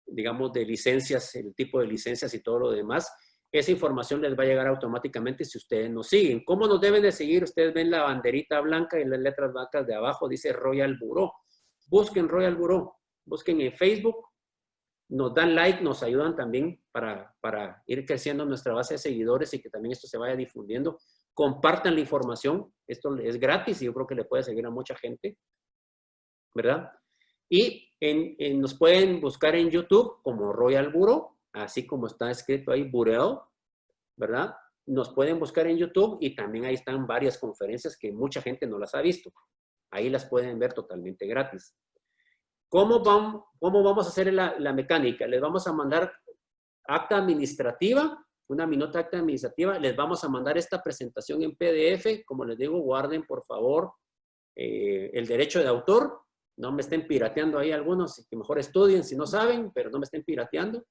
digamos, de licencias, el tipo de licencias y todo lo demás. Esa información les va a llegar automáticamente si ustedes nos siguen. ¿Cómo nos deben de seguir? Ustedes ven la banderita blanca y las letras blancas de abajo, dice Royal Bureau. Busquen Royal Bureau, busquen en Facebook, nos dan like, nos ayudan también para ir creciendo nuestra base de seguidores y que también esto se vaya difundiendo. Compartan la información, esto es gratis y yo creo que le puede seguir a mucha gente, ¿verdad? Y nos pueden buscar en YouTube como Royal Bureau, así como está escrito ahí, Bureau, ¿verdad? Nos pueden buscar en YouTube y también ahí están varias conferencias que mucha gente no las ha visto. Ahí las pueden ver totalmente gratis. ¿Cómo vamos a hacer la mecánica? Les vamos a mandar acta administrativa, una minota acta administrativa. Les vamos a mandar esta presentación en PDF. Como les digo, guarden por favor el derecho de autor. No me estén pirateando ahí algunos, que mejor estudien si no saben, pero no me estén pirateando,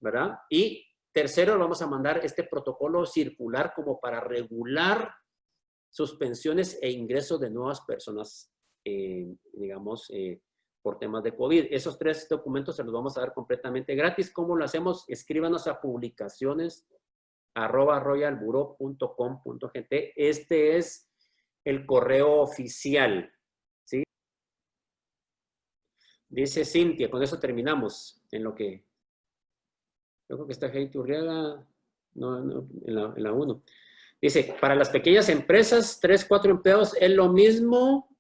¿verdad? Y tercero, vamos a mandar este protocolo circular como para regular suspensiones e ingresos de nuevas personas, digamos, por temas de COVID. Esos 3 documentos se los vamos a dar completamente gratis. ¿Cómo lo hacemos? Escríbanos a publicaciones@royalbureau.com.gt. Este es el correo oficial, ¿sí? Dice Cintia, con eso terminamos. En lo que yo creo que está Heidi Urriaga, no, en la 1. Dice, para las pequeñas empresas, 3, 4 empleados, es lo mismo.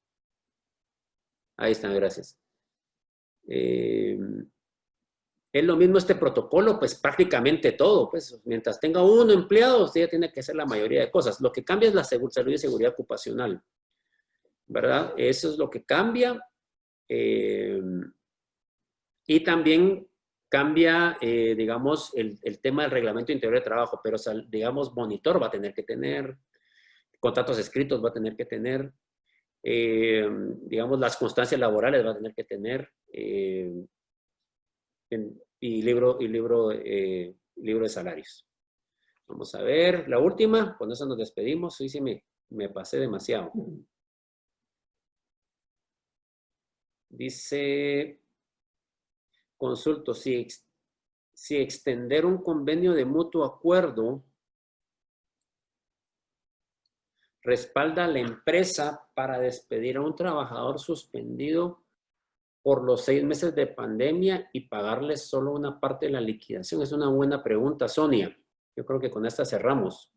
Ahí están, gracias. Es lo mismo este protocolo, pues prácticamente todo. Pues mientras tenga 1 empleado, usted ya tiene que hacer la mayoría de cosas. Lo que cambia es la salud y seguridad ocupacional, ¿verdad? Eso es lo que cambia. Y también cambia, digamos, el tema del reglamento interior de trabajo, pero, digamos, monitor va a tener que tener, contratos escritos va a tener que tener, digamos, las constancias laborales va a tener que tener, y libro de salarios. Vamos a ver, la última, con eso nos despedimos. Sí, me pasé demasiado. Dice, consulto, si extender un convenio de mutuo acuerdo respalda a la empresa para despedir a un trabajador suspendido por los 6 meses de pandemia y pagarle solo una parte de la liquidación. Es una buena pregunta, Sonia. Yo creo que con esta cerramos.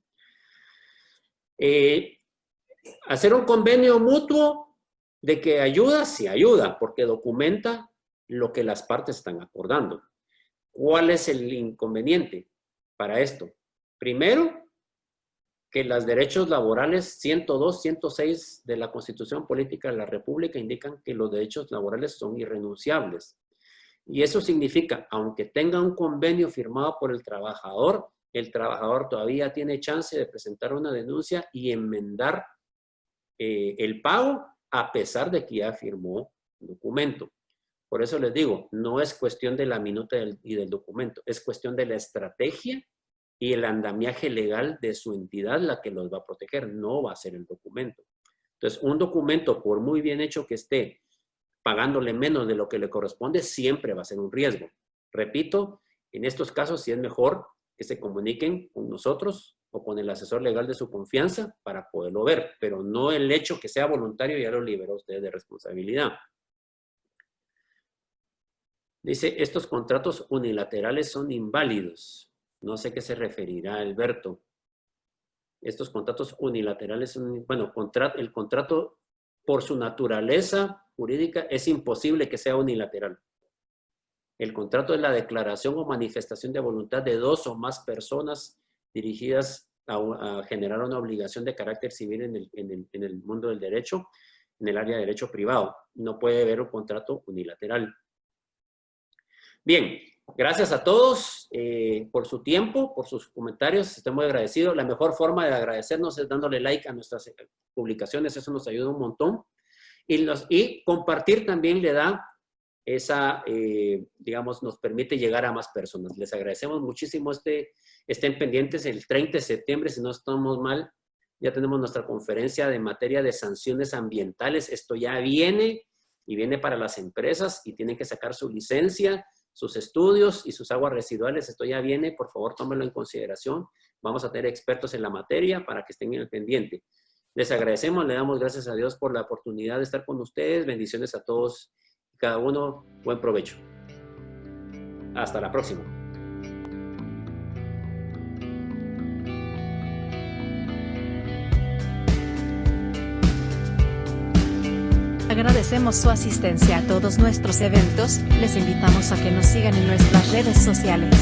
Hacer un convenio mutuo de que ayuda, sí ayuda, porque documenta lo que las partes están acordando. ¿Cuál es el inconveniente para esto? Primero, que los derechos laborales 102, 106 de la Constitución Política de la República indican que los derechos laborales son irrenunciables. Y eso significa, aunque tenga un convenio firmado por el trabajador todavía tiene chance de presentar una denuncia y enmendar el pago a pesar de que ya firmó el documento. Por eso les digo, no es cuestión de la minuta y del documento, es cuestión de la estrategia y el andamiaje legal de su entidad la que los va a proteger, no va a ser el documento. Entonces, un documento, por muy bien hecho que esté, pagándole menos de lo que le corresponde, siempre va a ser un riesgo. Repito, en estos casos sí es mejor que se comuniquen con nosotros o con el asesor legal de su confianza para poderlo ver, pero no el hecho que sea voluntario ya lo liberó a ustedes de responsabilidad. Dice, estos contratos unilaterales son inválidos. No sé qué se referirá Alberto. Estos contratos unilaterales son, bueno, el contrato por su naturaleza jurídica es imposible que sea unilateral. El contrato es la declaración o manifestación de voluntad de 2 o más personas dirigidas a generar una obligación de carácter civil en el mundo del derecho, en el área de derecho privado. No puede haber un contrato unilateral. Bien, gracias a todos por su tiempo, por sus comentarios. Estoy muy agradecido. La mejor forma de agradecernos es dándole like a nuestras publicaciones. Eso nos ayuda un montón. Y compartir también le da esa, digamos, nos permite llegar a más personas. Les agradecemos muchísimo. Estén pendientes el 30 de septiembre, si no estamos mal, ya tenemos nuestra conferencia de materia de sanciones ambientales. Esto ya viene y viene para las empresas y tienen que sacar su licencia, sus estudios y sus aguas residuales. Esto ya viene, por favor, tómenlo en consideración. Vamos a tener expertos en la materia para que estén en el pendiente. Les agradecemos, le damos gracias a Dios por la oportunidad de estar con ustedes. Bendiciones a todos y cada uno. Buen provecho. Hasta la próxima. Agradecemos su asistencia a todos nuestros eventos. Les invitamos a que nos sigan en nuestras redes sociales.